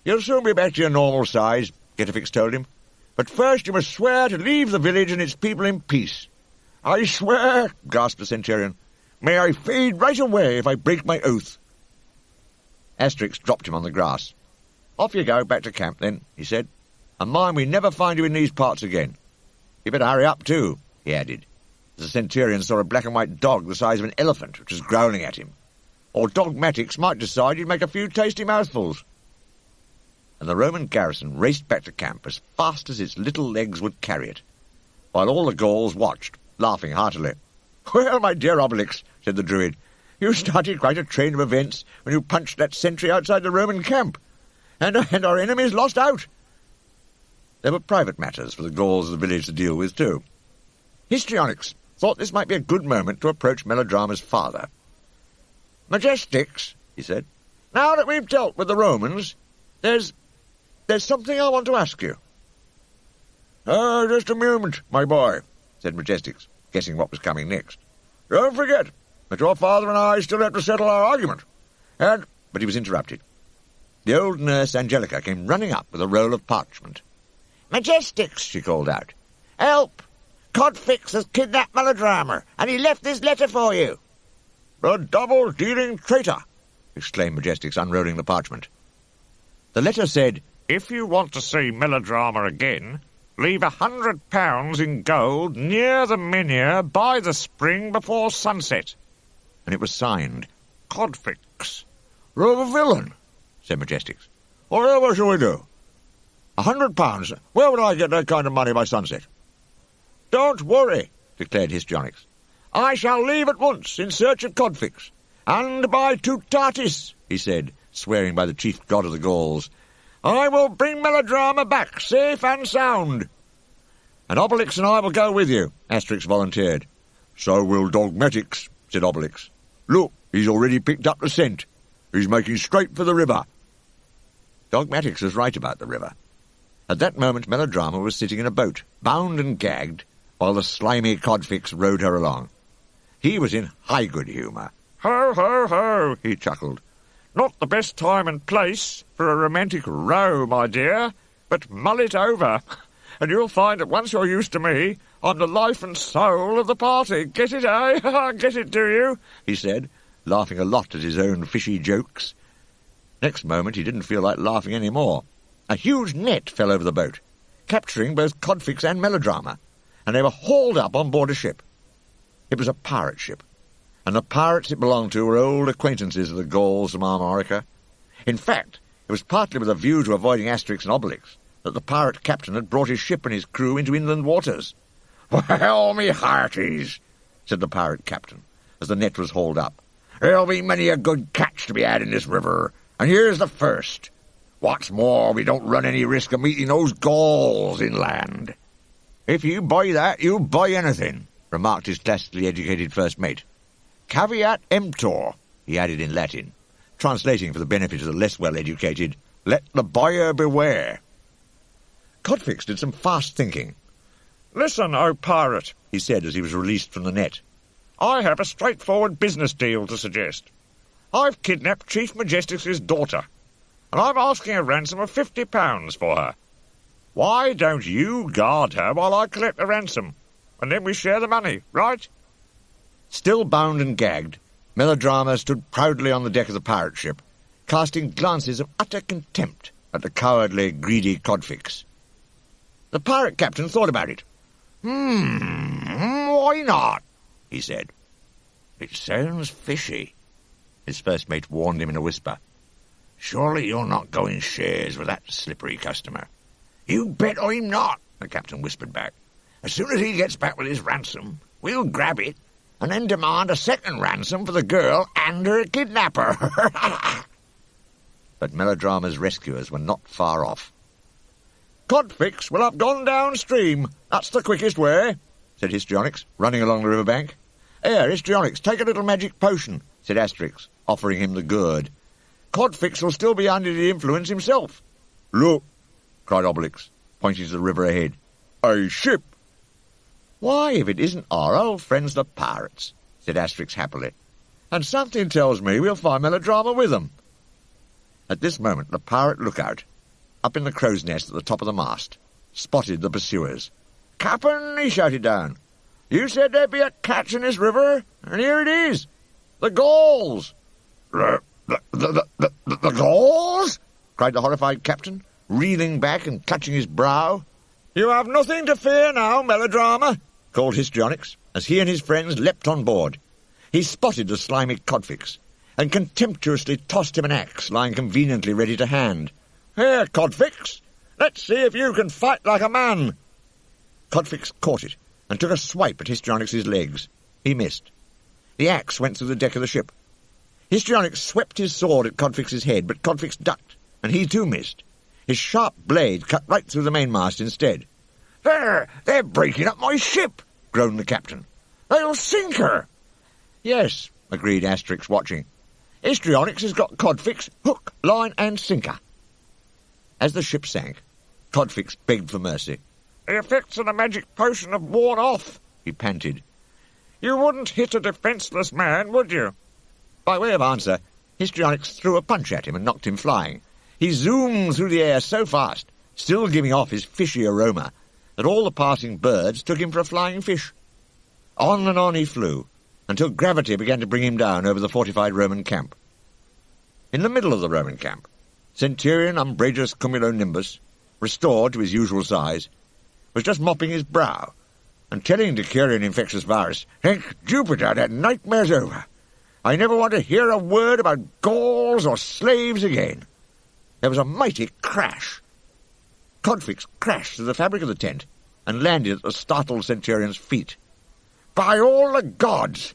"You'll soon be back to your normal size," Getafix told him. "But first you must swear to leave the village and its people in peace." "I swear," gasped the Centurion. "May I fade right away if I break my oath." Asterix dropped him on the grass. "Off you go, back to camp, then," he said. "And mind we never find you in these parts again. You better hurry up, too," he added. The Centurion saw a black-and-white dog the size of an elephant which was growling at him. Or Dogmatix might decide he'd make a few tasty mouthfuls. And the Roman garrison raced back to camp as fast as its little legs would carry it, while all the Gauls watched, laughing heartily. "Well, my dear Obelix," said the Druid, "you started quite a train of events when you punched that sentry outside the Roman camp, and our enemies lost out." There were private matters for the Gauls of the village to deal with, too. Histrionics thought this might be a good moment to approach Melodrama's father. "Majestix," he said, "now that we've dealt with the Romans, there's something I want to ask you." "Just a moment, my boy," said Majestix, guessing what was coming next. Don't forget that your father and I still have to settle our argument. And—" But he was interrupted. The old nurse Angelica came running up with a roll of parchment. "Majestics," she called out. "Help! Codfix has kidnapped Melodrama, and he left this letter for you." "The double-dealing traitor!" exclaimed Majestics, unrolling the parchment. The letter said, If you want to see Melodrama again, leave £100 in gold near the Menhir by the spring before sunset. and it was signed. Codfix. "You're the villain," said Majestics. "What shall we do? £100? Where would I get that kind of money by sunset?" Don't worry, declared Histrionics. I shall leave at once in search of Codfix. And by Tutatis, he said, swearing by the chief god of the Gauls, I will bring Melodrama back, safe and sound. And Obelix and I will go with you, Asterix volunteered. "So will Dogmatics," said Obelix. "Look, he's already picked up the scent. He's making straight for the river." Dogmatics was right about the river. At that moment Melodrama was sitting in a boat, bound and gagged, while the slimy Codfix rowed her along. He was in high good humour. Ho, ho, ho, he chuckled. Not the best time and place for a romantic row, my dear, but mull it over, and you'll find that once you're used to me, I'm the life and soul of the party. Get it, eh? Get it, do you? He said, laughing a lot at his own fishy jokes. Next moment he didn't feel like laughing any more. A huge net fell over the boat, capturing both Codfix and Melodrama, and they were hauled up on board a ship. It was a pirate ship, and the pirates it belonged to were old acquaintances of the Gauls from Armorica. In fact, it was partly with a view to avoiding Asterix and Obelix that the pirate captain had brought his ship and his crew into inland waters. "Well, me hearties," said the pirate captain, as the net was hauled up. "There'll be many a good catch to be had in this river, and here's the first. What's more, we don't run any risk of meeting those Gauls inland." If you buy that, you buy anything, remarked his classically educated first mate. Caveat emptor, he added in Latin, translating for the benefit of the less well-educated, let the buyer beware. Codfix did some fast thinking. Listen, O pirate, he said as he was released from the net. I have a straightforward business deal to suggest. I've kidnapped Chief Majestics' daughter, and I'm asking a ransom of £50 for her. Why don't you guard her while I collect the ransom, and then we share the money, right? Still bound and gagged, Melodrama stood proudly on the deck of the pirate ship, casting glances of utter contempt at the cowardly, greedy Codfix. The pirate captain thought about it. Why not?" he said. "It sounds fishy," his first mate warned him in a whisper. "Surely you're not going shares with that slippery customer." "You bet I'm not," the captain whispered back. "As soon as he gets back with his ransom, we'll grab it, and then demand a second ransom for the girl and her kidnapper." But Melodrama's rescuers were not far off. Codfix will have gone downstream. That's the quickest way, said Histrionics, running along the river bank. Here, Histrionics, take a little magic potion, said Asterix, offering him the gourd. Codfix will still be under the influence himself. "Look," cried Obelix, pointing to the river ahead. "A ship." "Why, if it isn't our old friends the pirates," said Asterix happily. "And something tells me we'll find Melodrama with them." At this moment the pirate lookout, up in the crow's nest at the top of the mast, spotted the pursuers. "Cap'n," he shouted down, "you said there'd be a catch in this river, and here it is. The Gauls." The Gauls?" cried the horrified captain, reeling back and clutching his brow. "You have nothing to fear now, Melodrama," called Histrionics, as he and his friends leapt on board. He spotted the slimy Codfix, and contemptuously tossed him an axe lying conveniently ready to hand. "Here, Codfix, let's see if you can fight like a man." Codfix caught it, and took a swipe at Histrionics' legs. He missed. The axe went through the deck of the ship. Histrionics swept his sword at Codfix's head, but Codfix ducked, and he too missed. His sharp blade cut right through the mainmast instead. They're breaking up my ship," groaned the captain. "They'll sink her." "Yes," agreed Asterix, watching. "Histrionics has got Codfix hook, line, and sinker." As the ship sank, Codfix begged for mercy. "The effects of the magic potion have worn off," he panted. You wouldn't hit a defenceless man, would you? By way of answer, Histrionics threw a punch at him and knocked him flying. He zoomed through the air so fast, still giving off his fishy aroma, that all the passing birds took him for a flying fish. On and on he flew, until gravity began to bring him down over the fortified Roman camp. In the middle of the Roman camp, Centurion Umbrageous Cumulonimbus, restored to his usual size, was just mopping his brow, and telling Decurion Infectious Virus, "Thank Jupiter, that nightmare's over. I never want to hear a word about Gauls or slaves again." There was a mighty crash. Codfix crashed through the fabric of the tent and landed at the startled Centurion's feet. "By all the gods!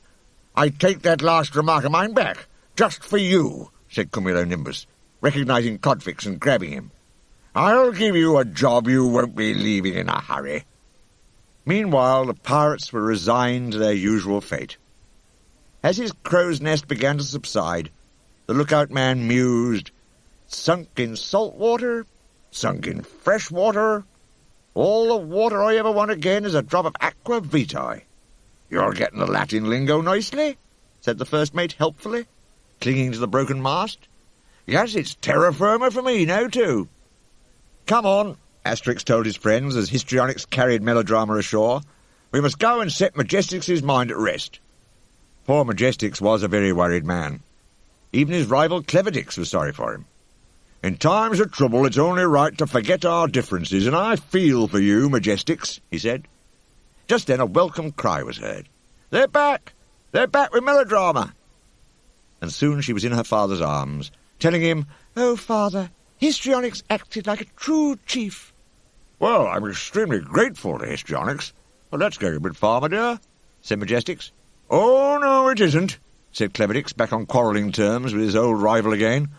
I take that last remark of mine back, just for you," said Cumulonimbus, recognizing Codfix and grabbing him. "I'll give you a job you won't be leaving in a hurry." Meanwhile, the pirates were resigned to their usual fate. As his crow's nest began to subside, the lookout man mused, "Sunk in salt water, sunk in fresh water. All the water I ever want again is a drop of aqua vitae." "You're getting the Latin lingo nicely," said the first mate helpfully, clinging to the broken mast. "Yes, it's terra firma for me now, too." "Come on," Asterix told his friends as Histrionics carried Melodrama ashore. "We must go and set Majestix' mind at rest." Poor Majestix was a very worried man. Even his rival Cleverdix was sorry for him. "In times of trouble it's only right to forget our differences, and I feel for you, Majestix," he said. Just then a welcome cry was heard. "They're back! They're back with Melodrama!" And soon she was in her father's arms, telling him, "Oh, father, Histrionics acted like a true chief." "Well, I'm extremely grateful to Histrionics, but let's go a bit far, my dear," said Majestix. "Oh, no, it isn't," said Cleverdix, back on quarrelling terms with his old rival again.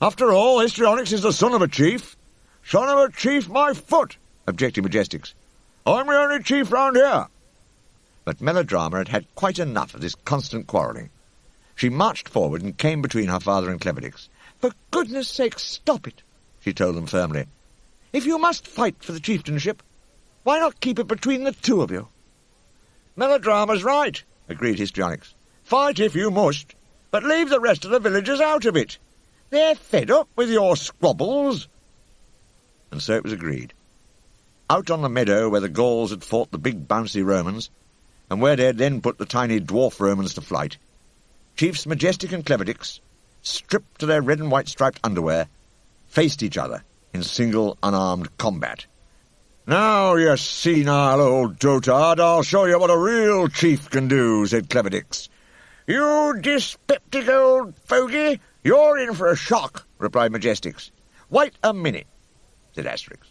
"After all, Histrionics is the son of a chief." "Son of a chief, my foot," objected Majestix. "I'm the only chief round here." But Melodrama had had quite enough of this constant quarrelling. She marched forward and came between her father and Cleverdix. "For goodness sake, stop it," she told them firmly. "If you must fight for the chieftainship, why not keep it between the two of you?" "Melodrama's right," agreed Histrionics. "Fight if you must, but leave the rest of the villagers out of it. They're fed up with your squabbles." And so it was agreed. Out on the meadow where the Gauls had fought the big bouncy Romans, and where they had then put the tiny dwarf Romans to flight, Chiefs Majestic and Cleverdix, stripped to their red and white striped underwear, faced each other in single unarmed combat. "Now, you senile old dotard, I'll show you what a real chief can do," said Cleverdix. "You dyspeptic old fogey, you're in for a shock," replied Majestix. "Wait a minute," said Asterix.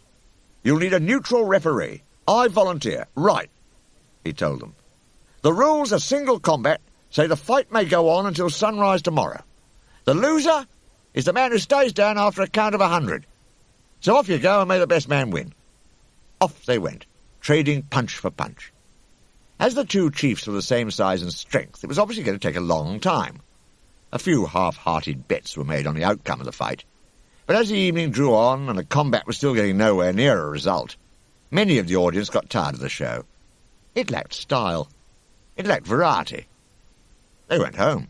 "You'll need a neutral referee. I volunteer." "Right," he told them. "The rules of single combat say the fight may go on until sunrise tomorrow. The loser is the man who stays down after a count of 100. So off you go and may the best man win." Off they went, trading punch for punch. As the two chiefs were the same size and strength, it was obviously going to take a long time. A few half-hearted bets were made on the outcome of the fight, but as the evening drew on and the combat was still getting nowhere near a result, many of the audience got tired of the show. It lacked style. It lacked variety. They went home.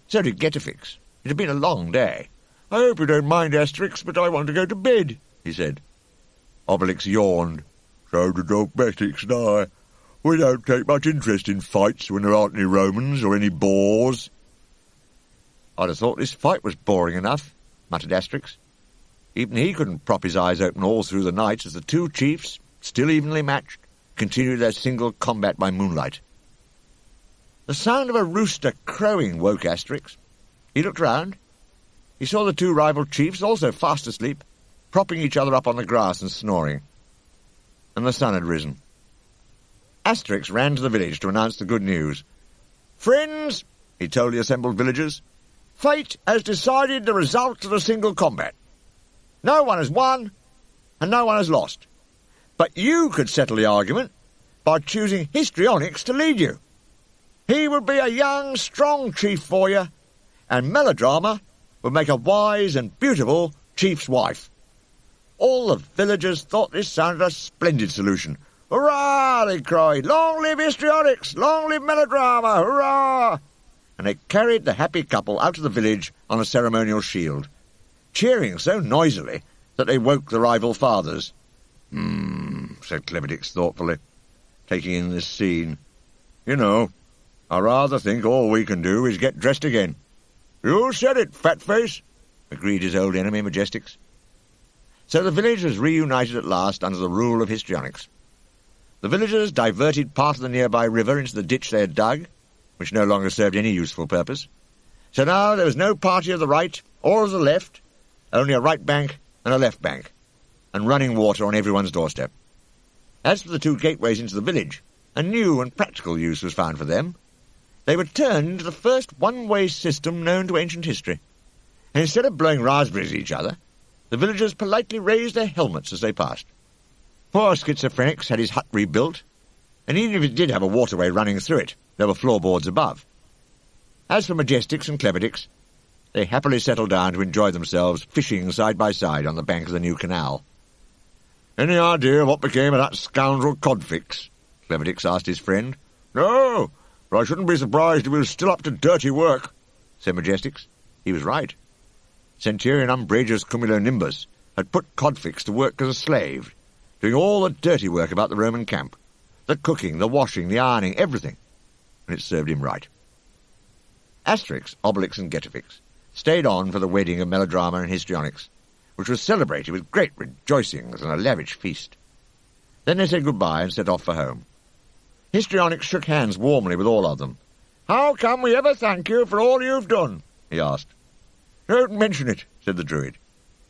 So did Getafix. It had been a long day. "I hope you don't mind, Asterix, but I want to go to bed," he said. Obelix yawned. "So do Dogmatix and I. We don't take much interest in fights when there aren't any Romans or any boars." "I'd have thought this fight was boring enough," muttered Asterix. Even he couldn't prop his eyes open all through the night as the two chiefs, still evenly matched, continued their single combat by moonlight. The sound of a rooster crowing woke Asterix. He looked round. He saw the two rival chiefs, also fast asleep, propping each other up on the grass and snoring. And the sun had risen. Asterix ran to the village to announce the good news. "Friends," he told the assembled villagers, "fate has decided the result of the single combat. No one has won, and no one has lost. But you could settle the argument by choosing Histrionics to lead you. He would be a young, strong chief for you, and Melodrama would make a wise and beautiful chief's wife." All the villagers thought this sounded a splendid solution. Hurrah! They cried. Long live histrionics! Long live melodrama! Hurrah! And they carried the happy couple out of the village on a ceremonial shield, cheering so noisily that they woke the rival fathers. Said Cleverdix thoughtfully, taking in this scene. You know, I rather think all we can do is get dressed again. You said it, Fatface, agreed his old enemy, Majestix. So the village was reunited at last under the rule of histrionics. The villagers diverted part of the nearby river into the ditch they had dug, which no longer served any useful purpose. So now there was no party of the right or of the left, only a right bank and a left bank, and running water on everyone's doorstep. As for the two gateways into the village, a new and practical use was found for them. They were turned into the first one-way system known to ancient history, and instead of blowing raspberries at each other, the villagers politely raised their helmets as they passed. Poor Schizophrenics had his hut rebuilt, and even if it did have a waterway running through it, there were floorboards above. As for Majestix and Cleverdix, they happily settled down to enjoy themselves fishing side by side on the bank of the new canal. "Any idea what became of that scoundrel Codfix?" Cleverdix asked his friend. "No, but I shouldn't be surprised if he was still up to dirty work," said Majestix. He was right. Centurion Umbrageous Cumulonimbus had put Codfix to work as a slave, doing all the dirty work about the Roman camp, the cooking, the washing, the ironing, everything, and it served him right. Asterix, Obelix, and Getafix stayed on for the wedding of melodrama and histrionics, which was celebrated with great rejoicings and a lavish feast. Then they said goodbye and set off for home. Histrionics shook hands warmly with all of them. "How can we ever thank you for all you've done?" he asked. "Don't mention it," said the Druid.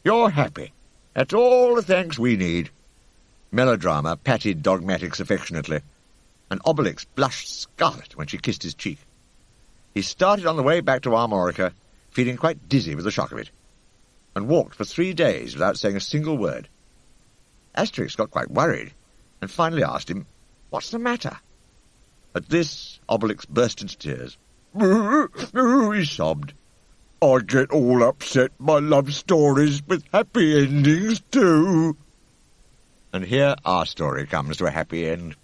"You're happy. That's all the thanks we need." Melodrama patted Dogmatix affectionately, and Obelix blushed scarlet when she kissed his cheek. He started on the way back to Armorica, feeling quite dizzy with the shock of it, and walked for 3 days without saying a single word. Asterix got quite worried, and finally asked him, "What's the matter?" At this, Obelix burst into tears. He sobbed. "I get all upset by love stories with happy endings, too." And here our story comes to a happy end.